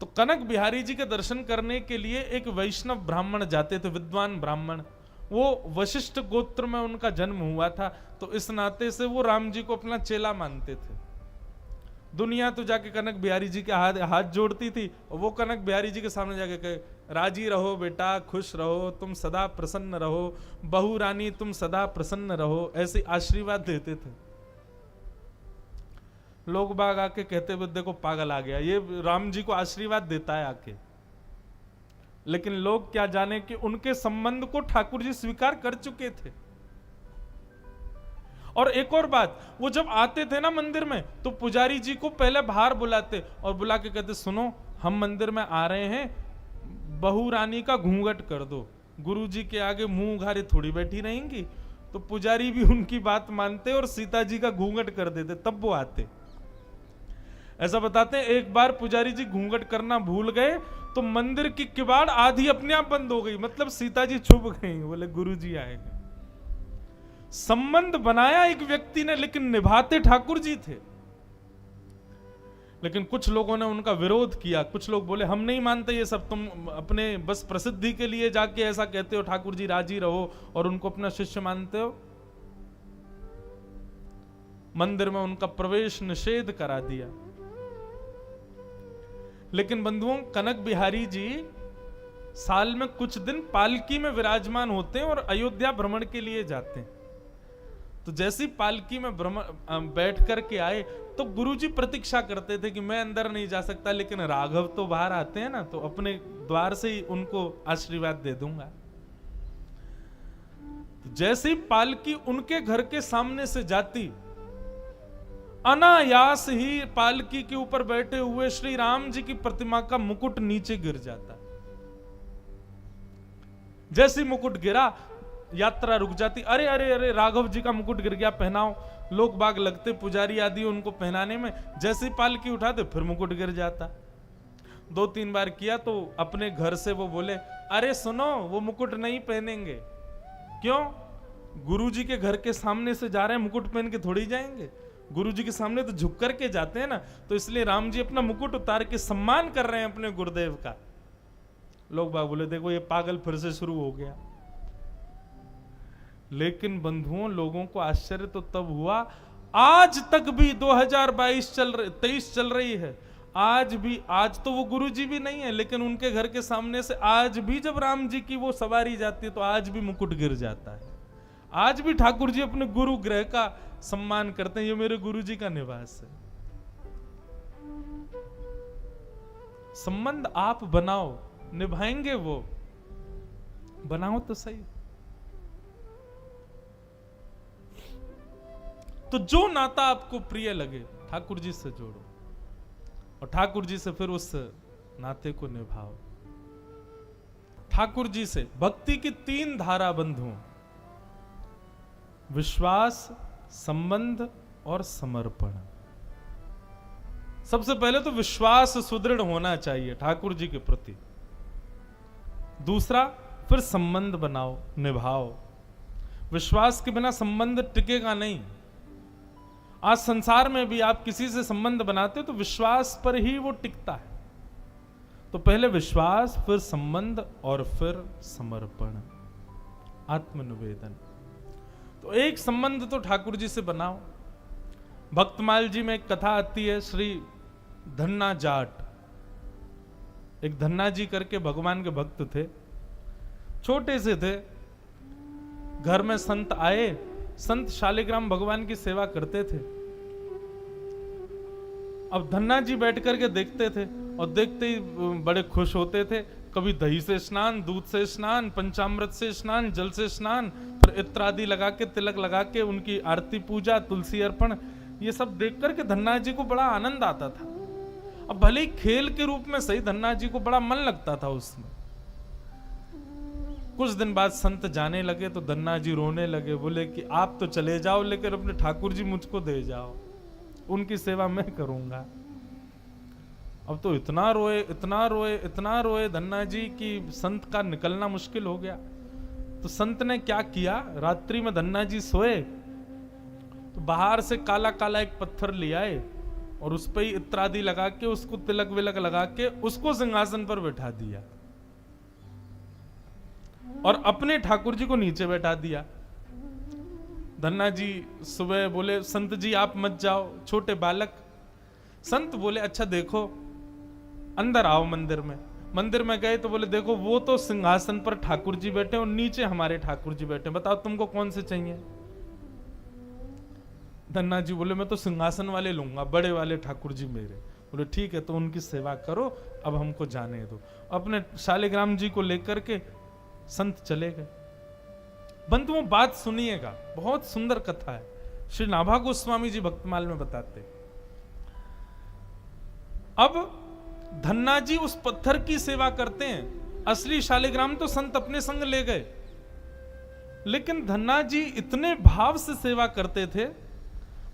तो कनक बिहारी जी के दर्शन करने के लिए एक वैष्णव ब्राह्मण जाते थे, विद्वान ब्राह्मण। वो वशिष्ठ गोत्र में उनका जन्म हुआ था, तो इस नाते से वो राम जी को अपना चेला मानते थे। दुनिया तो जाके कनक बिहारी जी के हाथ जोड़ती थी, और वो कनक बिहारी जी के सामने जाके कहे, राजी रहो बेटा, खुश रहो, तुम सदा प्रसन्न रहो, बहू रानी तुम सदा प्रसन्न रहो, ऐसे आशीर्वाद देते थे। लोग बाग आके कहते हुए देखो पागल आ गया, ये राम जी को आशीर्वाद देता है आके। लेकिन लोग क्या जाने कि उनके संबंध को ठाकुर जी स्वीकार कर चुके थे। और एक और बात, वो जब आते थे ना मंदिर में, तो पुजारी जी को पहले बाहर बुलाते और बुला के कहते, सुनो हम मंदिर में आ रहे हैं, बहू रानी का घूंघट कर दो। गुरु जी के आगे मुंह उघारे थोड़ी बैठी रहेंगी, तो पुजारी भी उनकी बात मानते और सीता जी का घूंघट कर देते, तब वो आते। ऐसा बताते हैं एक बार पुजारी जी घूंघट करना भूल गए, तो मंदिर की किवाड़ आधी अपने आप बंद हो गई, मतलब सीता जी छुप गई। बोले गुरु जी आए। संबंध बनाया एक व्यक्ति ने, लेकिन निभाते ठाकुर जी थे। लेकिन कुछ लोगों ने उनका विरोध किया। कुछ लोग बोले हम नहीं मानते ये सब, तुम अपने बस प्रसिद्धि के लिए जाके ऐसा कहते हो, ठाकुर जी राजी रहो, और उनको अपना शिष्य मानते हो। मंदिर में उनका प्रवेश निषेध करा दिया। लेकिन बंधुओं, कनक बिहारी जी साल में कुछ दिन पालकी में विराजमान होते हैं और अयोध्या भ्रमण के लिए जाते हैं। तो जैसी पालकी में बैठ करके आए तो गुरुजी प्रतीक्षा करते थे कि मैं अंदर नहीं जा सकता, लेकिन राघव तो बाहर आते हैं ना, तो अपने द्वार से ही उनको आशीर्वाद दे दूंगा। तो जैसे ही पालकी उनके घर के सामने से जाती, अनायास ही पालकी के ऊपर बैठे हुए श्री राम जी की प्रतिमा का मुकुट नीचे गिर जाता। जैसे मुकुट गिरा, यात्रा रुक जाती। अरे अरे अरे, राघव जी का मुकुट गिर गया, पहनाओ। लोग बाग लगते पुजारी आदि उनको पहनाने में, जैसे ही पालकी उठाते फिर मुकुट गिर जाता। 2-3 बार किया तो अपने घर से वो बोले, अरे सुनो, वो मुकुट नहीं पहनेंगे। क्यों? गुरुजी के घर के सामने से जा रहे हैं, मुकुट पहन के थोड़ी जाएंगे। गुरुजी के सामने तो झुक करके जाते हैं ना, तो इसलिए राम जी अपना मुकुट उतार के सम्मान कर रहे हैं अपने गुरुदेव का। लोग बाग बोले, देखो ये पागल फिर से शुरू हो गया। लेकिन बंधुओं, लोगों को आश्चर्य तो तब हुआ, आज तक भी 2023 चल रही है, आज भी, आज तो वो गुरुजी भी नहीं है, लेकिन उनके घर के सामने से आज भी जब राम जी की वो सवारी जाती है तो आज भी मुकुट गिर जाता है। आज भी ठाकुर जी अपने गुरु ग्रह का सम्मान करते हैं, ये मेरे गुरु जी का निवास है। संबंध आप बनाओ, निभाएंगे वो, बनाओ तो सही। तो जो नाता आपको प्रिय लगे ठाकुर जी से जोड़ो और ठाकुर जी से फिर उस नाते को निभाओ। ठाकुर जी से भक्ति की 3 धारा बंधुओं, विश्वास, संबंध और समर्पण। सबसे पहले तो विश्वास सुदृढ़ होना चाहिए ठाकुर जी के प्रति। दूसरा, फिर संबंध बनाओ, निभाओ। विश्वास के बिना संबंध टिकेगा नहीं। आज संसार में भी आप किसी से संबंध बनाते हो तो विश्वास पर ही वो टिकता है। तो पहले विश्वास, फिर संबंध और फिर समर्पण, आत्मनिवेदन। तो एक संबंध तो ठाकुर जी से बनाओ। भक्तमाल जी में एक कथा आती है, श्री धन्ना जाट। एक धन्ना जी करके भगवान के भक्त थे, छोटे से थे। घर में संत आए, संत शालिग्राम भगवान की सेवा करते थे। अब धन्ना जी बैठ करके देखते थे और देखते ही बड़े खुश होते थे। कभी दही से स्नान, दूध से स्नान, पंचामृत से स्नान, जल से स्नान, फिर इत्र आदि लगा के, तिलक लगा के उनकी आरती पूजा, तुलसी अर्पण, ये सब देख करके धन्ना जी को बड़ा आनंद आता था। अब भले ही खेल के रूप में सही, धन्ना जी को बड़ा मन लगता था उसमें। कुछ दिन बाद संत जाने लगे तो धन्ना जी रोने लगे, बोले कि आप तो चले जाओ लेकिन अपने ठाकुर जी मुझको दे जाओ, उनकी सेवा मैं करूंगा। अब तो इतना रोए, इतना रोए, इतना रोए धन्ना जी कि संत का निकलना मुश्किल हो गया। तो संत ने क्या किया, रात्रि में धन्ना जी सोए तो बाहर से काला काला एक पत्थर ले आए और उस पर ही इत्र आदि लगा के, उसको तिलक विलक लगा के उसको सिंहासन पर बैठा दिया और अपने ठाकुर जी को नीचे बैठा दिया। धन्ना जी सुबह बोले, संत जी आप मत जाओ, छोटे बालक। संत बोले, अच्छा देखो, अंदर आओ मंदिर में। मंदिर में गए तो बोले, देखो वो तो सिंहासन पर ठाकुर जी बैठे और नीचे हमारे ठाकुर जी बैठे, बताओ तुमको कौन से चाहिए। धन्ना जी बोले, मैं तो सिंहासन वाले लूंगा, बड़े वाले ठाकुर जी मेरे। बोले ठीक है, तो उनकी सेवा करो, अब हमको जाने दो। अपने शालिग्राम जी को लेकर के संत चले गए। बंधुओं, बात सुनिएगा, बहुत सुंदर कथा है, श्री नाभा गोस्वामी जी भक्तमाल में बताते। अब धन्ना जी उस पत्थर की सेवा करते हैं, असली शालिग्राम तो संत अपने संग ले गए, लेकिन धन्ना जी इतने भाव से सेवा करते थे।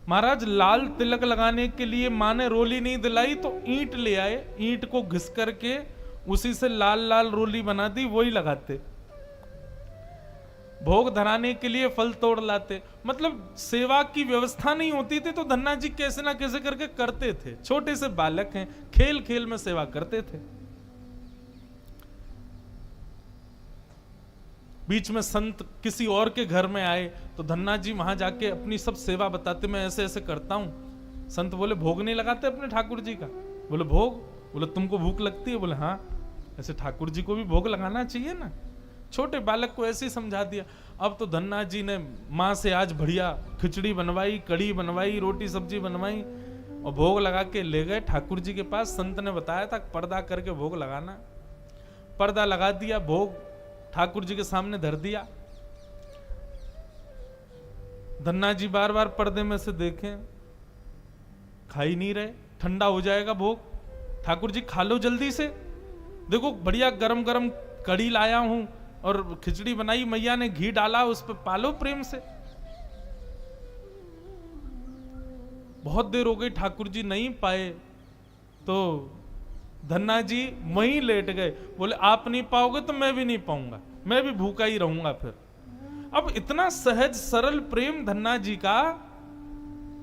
महाराज, लाल तिलक लगाने के लिए माँ ने रोली नहीं दिलाई तो ईंट ले आए, ईंट को घिस करके उसी से लाल लाल रोली बना दी, वही लगाते। भोग धराने के लिए फल तोड़ लाते। मतलब सेवा की व्यवस्था नहीं होती थी तो धन्ना जी कैसे ना कैसे करके करते थे। छोटे से बालक हैं, खेल खेल में सेवा करते थे। बीच में संत किसी और के घर में आए तो धन्ना जी वहां जाके अपनी सब सेवा बताते, मैं ऐसे ऐसे करता हूं। संत बोले, भोग नहीं लगाते अपने ठाकुर जी का? बोले भोग। बोले तुमको भूख लगती है? बोले हाँ, ऐसे ठाकुर जी को भी भोग लगाना चाहिए ना। छोटे बालक को ऐसे ही समझा दिया। अब तो धन्ना जी ने माँ से आज बढ़िया खिचड़ी बनवाई, कड़ी बनवाई, रोटी सब्जी बनवाई और भोग लगा के ले गए ठाकुर जी के पास। संत ने बताया था पर्दा करके भोग लगाना। पर्दा लगा दिया, भोग ठाकुर जी के सामने धर दिया। धन्ना जी बार बार पर्दे में से देखें, खा ही नहीं रहे, ठंडा हो जाएगा भोग। ठाकुर जी खा लो जल्दी से, देखो बढ़िया गरम गरम कड़ी लाया हूं और खिचड़ी बनाई, मैया ने घी डाला उस पर, पालो प्रेम से। बहुत देर हो गई, ठाकुर जी नहीं पाए तो धन्ना जी वहीं लेट गए। बोले आप नहीं पाओगे तो मैं भी नहीं पाऊंगा, मैं भी भूखा ही रहूंगा फिर। अब इतना सहज सरल प्रेम धन्ना जी का,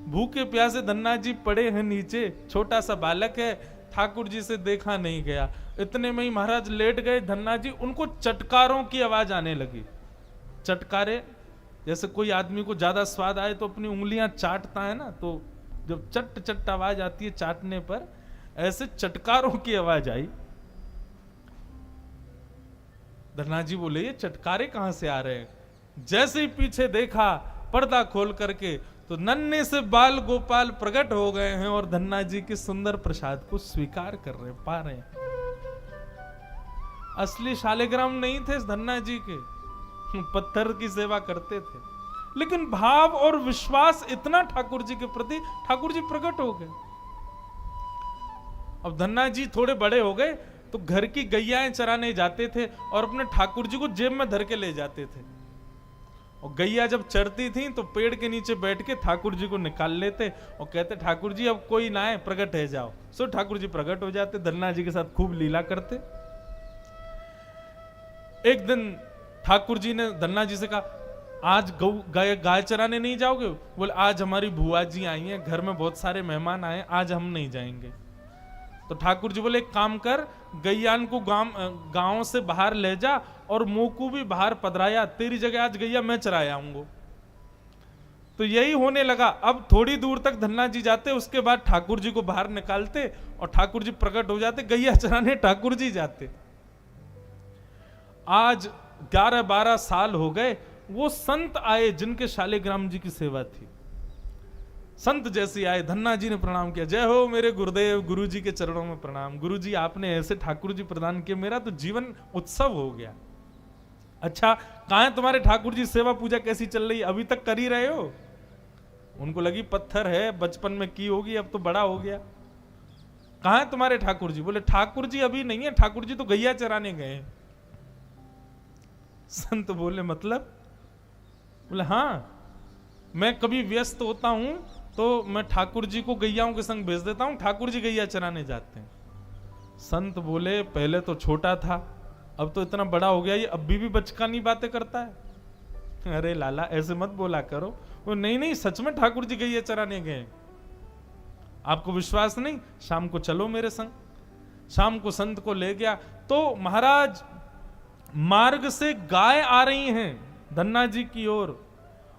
भूखे प्यासे धन्ना जी पड़े हैं नीचे, छोटा सा बालक है, ठाकुर जी से देखा नहीं गया। इतने में ही महाराज लेट गए धन्ना जी, उनको चटकारों की आवाज आने लगी। चटकारे जैसे कोई आदमी को ज्यादा स्वाद आए तो अपनी उंगलियां चाटता है ना, तो जब चट चट आवाज आती है चाटने पर, ऐसे चटकारों की आवाज आई। धन्ना जी बोले ये चटकारे कहां से आ रहे हैं? जैसे ही पीछे देखा पर्दा खोल करके तो नन्हे से बाल गोपाल प्रकट हो गए हैं और धन्ना जी के सुंदर प्रसाद को स्वीकार कर रहे, पा रहे हैं। असली शालिग्राम नहीं थे धन्ना जी के, पत्थर की सेवा करते थे, लेकिन भाव और विश्वास इतना ठाकुर जी के प्रति, ठाकुर जी प्रकट हो गए। अब धन्ना जी थोड़े बड़े हो गए तो घर की गैयाएं चराने जाते थे और अपने ठाकुर जी को जेब में धर के ले जाते थे। और गैया जब चरती थी तो पेड़ के नीचे बैठ के ठाकुर जी को निकाल लेते और कहते ठाकुर जी अब कोई ना आए, प्रकट है जाओ। सो ठाकुर जी प्रकट हो जाते, धन्ना जी के साथ खूब लीला करते। एक दिन ठाकुर जी ने धन्ना जी से कहा आज गाय चराने नहीं जाओगे? बोले आज हमारी बुआ जी आई हैं, घर में बहुत सारे मेहमान आए, आज हम नहीं जाएंगे। तो ठाकुर जी बोले एक काम कर, गैयान को गांव से बाहर ले जा और मोकू भी बाहर पधराया, तेरी जगह आज गैया मैं चराया आऊंगा। तो यही होने लगा। अब थोड़ी दूर तक धन्ना जी जाते, उसके बाद ठाकुर जी को बाहर निकालते और ठाकुर जी प्रकट हो जाते, गैया चराने ठाकुर जी जाते। आज 11-12 साल हो गए, वो संत आए जिनके शालिग्राम जी की सेवा थी। संत जैसे आए, धन्ना जी ने प्रणाम किया, जय हो मेरे गुरुदेव, गुरु जी के चरणों में प्रणाम। गुरु जी आपने ऐसे ठाकुर जी प्रदान किए, मेरा तो जीवन उत्सव हो गया। अच्छा कहां है तुम्हारे ठाकुर जी, सेवा पूजा कैसी चल रही, अभी तक कर ही रहे हो? उनको लगी पत्थर है, बचपन में की होगी, अब तो बड़ा हो गया। कहां है तुम्हारे ठाकुर जी? बोले ठाकुर जी अभी नहीं है, ठाकुर जी तो गैया चराने गए। संत बोले मतलब? बोले हाँ, मैं कभी व्यस्त होता हूं तो मैं ठाकुर जी को गैयाओं के संग भेज देता हूं, ठाकुर जी गैया चराने जाते हैं। संत बोले पहले तो छोटा था, अब तो इतना बड़ा हो गया, ये अभी भी बचकानी बातें करता है। अरे लाला ऐसे मत बोला करो। वो नहीं नहीं सच में ठाकुर जी गैया चराने गए, आपको विश्वास नहीं? शाम को चलो मेरे संग। शाम को संत को ले गया तो महाराज मार्ग से गाय आ रही हैं धन्ना जी की ओर,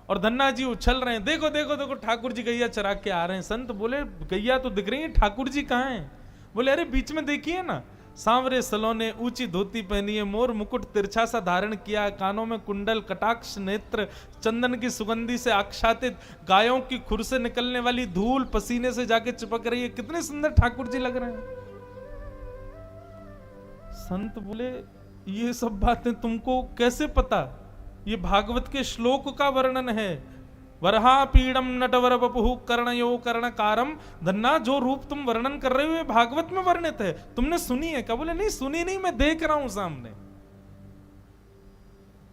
और धन्ना जी उछल रहे हैं, देखो देखो देखो ठाकुर जी गैया चरा के आ रहे हैं। संत बोले गैया तो दिख रही है, ठाकुर जी कहाँ हैं? बोले अरे बीच में देखिए ना, सांवरे सलोने, ऊंची धोती पहनी है, मोर मुकुट तिरछा सा धारण किया है, कानों में कुंडल, कटाक्ष नेत्र, चंदन की सुगंधी से आच्छादित, गायों की खुर से निकलने वाली धूल पसीने से जाके चिपक रही है, कितने सुंदर ठाकुर जी लग रहे हैं। संत बोले ये सब बातें तुमको कैसे पता? ये भागवत के श्लोक का वर्णन है। वरहा पीड़म नटवर बपुहु कर्णयो कर्णकारम। धन्ना जो रूप तुम वर्णन कर रहे हो ये भागवत में वर्णित है, तुमने सुनी है क्या? बोले नहीं सुनी नहीं, मैं देख रहा हूं सामने।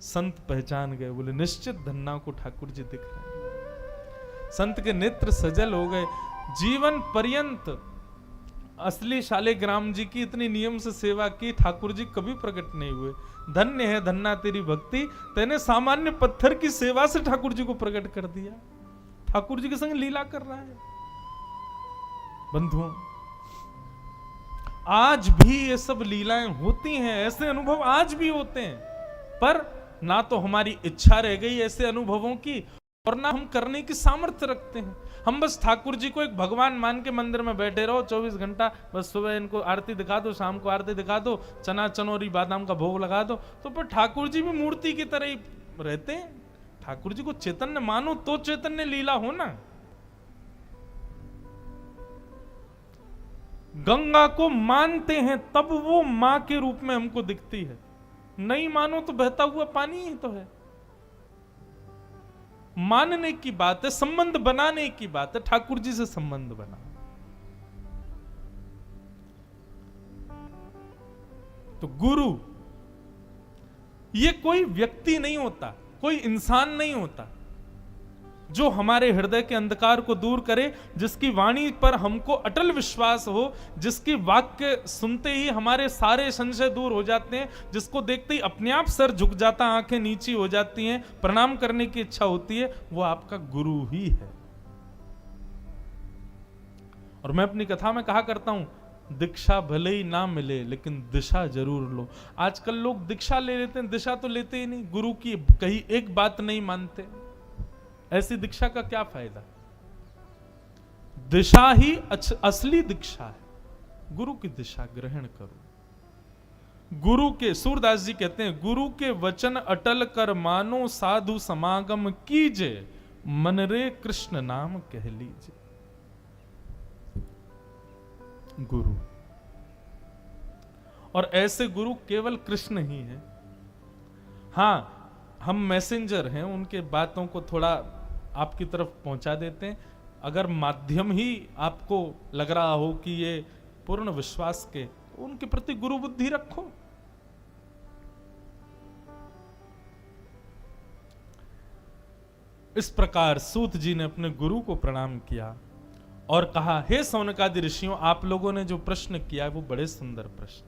संत पहचान गए, बोले निश्चित धन्ना को ठाकुर जी दिख रहे हैं। संत के नेत्र सजल हो गए। जीवन पर्यंत असली शालिग्राम जी की इतनी नियम से सेवा की, ठाकुर जी कभी प्रकट नहीं हुए। धन्य है धन्ना तेरी भक्ति, तेने सामान्य पत्थर की सेवा से ठाकुर जी को प्रकट कर दिया। ठाकुर जी के संग लीला कर रहा है। बंधुओं आज भी ये सब लीलाएं होती हैं, ऐसे अनुभव आज भी होते हैं, पर ना तो हमारी इच्छा रह गई ऐसे अनुभवों की और ना हम करने की सामर्थ्य रखते हैं। हम बस ठाकुर जी को एक भगवान मान के मंदिर में बैठे रहो 24 घंटा, बस सुबह इनको आरती दिखा दो, शाम को आरती दिखा दो, चना चनौरी बादाम का भोग लगा दो, तो पर ठाकुर जी भी मूर्ति की तरह ही रहते हैं। ठाकुर जी को चैतन्य मानो तो चैतन्य लीला हो ना। गंगा को मानते हैं तब वो मां के रूप में हमको दिखती है, नहीं मानो तो बहता हुआ पानी ही तो है। मानने की बात है, संबंध बनाने की बात है। ठाकुर जी से संबंध बना, तो गुरु ये कोई व्यक्ति नहीं होता, कोई इंसान नहीं होता, जो हमारे हृदय के अंधकार को दूर करे, जिसकी वाणी पर हमको अटल विश्वास हो, जिसकी वाक्य सुनते ही हमारे सारे संशय दूर हो जाते हैं, जिसको देखते ही अपने आप सर झुक जाता, आंखें नीची हो जाती हैं, प्रणाम करने की इच्छा होती है, वो आपका गुरु ही है। और मैं अपनी कथा में कहा करता हूं, दीक्षा भले ही ना मिले लेकिन दिशा जरूर लो। आजकल लोग दीक्षा ले लेते हैं, दिशा तो लेते ही नहीं, गुरु की कहीं एक बात नहीं मानते। ऐसी दीक्षा का क्या फायदा? दिशा ही असली दीक्षा है। गुरु की दिशा ग्रहण करो। गुरु के, सूरदास जी कहते हैं, गुरु के वचन अटल कर मानो, साधु समागम कीजे, मन रे कृष्ण नाम कह लीजिए। गुरु, और ऐसे गुरु केवल कृष्ण ही है। हां, हम मैसेंजर हैं, उनके बातों को थोड़ा आपकी तरफ पहुंचा देते हैं। अगर माध्यम ही आपको लग रहा हो कि ये पूर्ण विश्वास के, उनके प्रति गुरु बुद्धि रखो। इस प्रकार सूत जी ने अपने गुरु को प्रणाम किया और कहा, हे सौनकादि ऋषियों, आप लोगों ने जो प्रश्न किया वो बड़े सुंदर प्रश्न।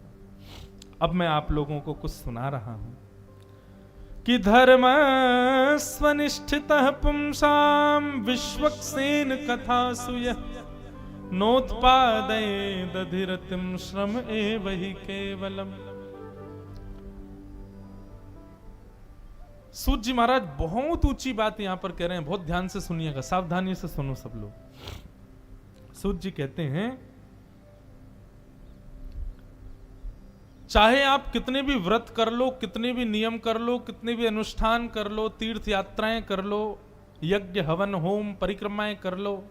अब मैं आप लोगों को कुछ सुना रहा हूं कि धर्म स्वनिष्ठितः पुंसाम विश्वक्सेन कथा सुय नोत्पादये दधिरतिम श्रम एव हि केवलम। सूत जी महाराज बहुत ऊंची बात यहां पर कह रहे हैं, बहुत ध्यान से सुनिएगा, सावधानी से सुनो सब लोग। सूत जी कहते हैं, चाहे आप कितने भी व्रत कर लो, कितने भी नियम कर लो, कितने भी अनुष्ठान कर लो, तीर्थ यात्राएं कर लो, यज्ञ हवन होम परिक्रमाएं कर लो,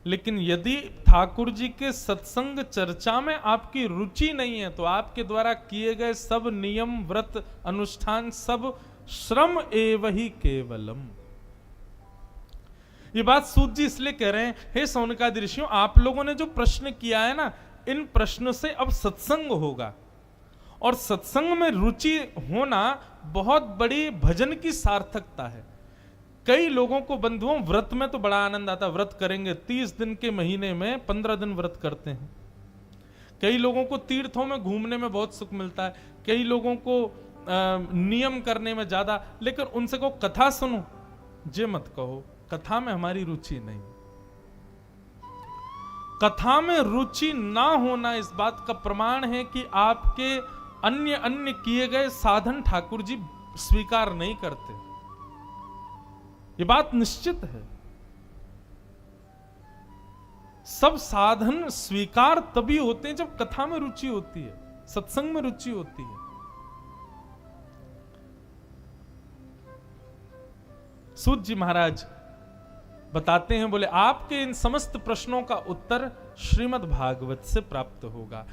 लेकिन यदि ठाकुर जी के सत्संग चर्चा में आपकी रुचि नहीं है, तो आपके द्वारा किए गए सब नियम व्रत अनुष्ठान सब श्रम एव ही केवलम। ये बात सूत जी इसलिए कह रहे हैं, हे सौनकादि ऋषियों, आप लोगों ने जो प्रश्न किया है ना, इन प्रश्न से अब सत्संग होगा, और सत्संग में रुचि होना बहुत बड़ी भजन की सार्थकता है। कई लोगों को बंधुओं व्रत में तो बड़ा आनंद आता है, व्रत करेंगे 30 दिन के महीने में 15 दिन व्रत करते हैं। कई लोगों को तीर्थों में घूमने में बहुत सुख मिलता है, कई लोगों को नियम करने में ज्यादा, लेकिन उनसे को कथा सुनो, जे मत कहो कथा में हमारी रुचि नहीं। कथा में रुचि ना होना इस बात का प्रमाण है कि आपके अन्य अन्य किए गए साधन ठाकुर जी स्वीकार नहीं करते। ये बात निश्चित है। सब साधन स्वीकार तभी होते हैं जब कथा में रुचि होती है, सत्संग में रुचि होती है। सूत जी महाराज बताते हैं, बोले आपके इन समस्त प्रश्नों का उत्तर श्रीमद् भागवत से प्राप्त होगा।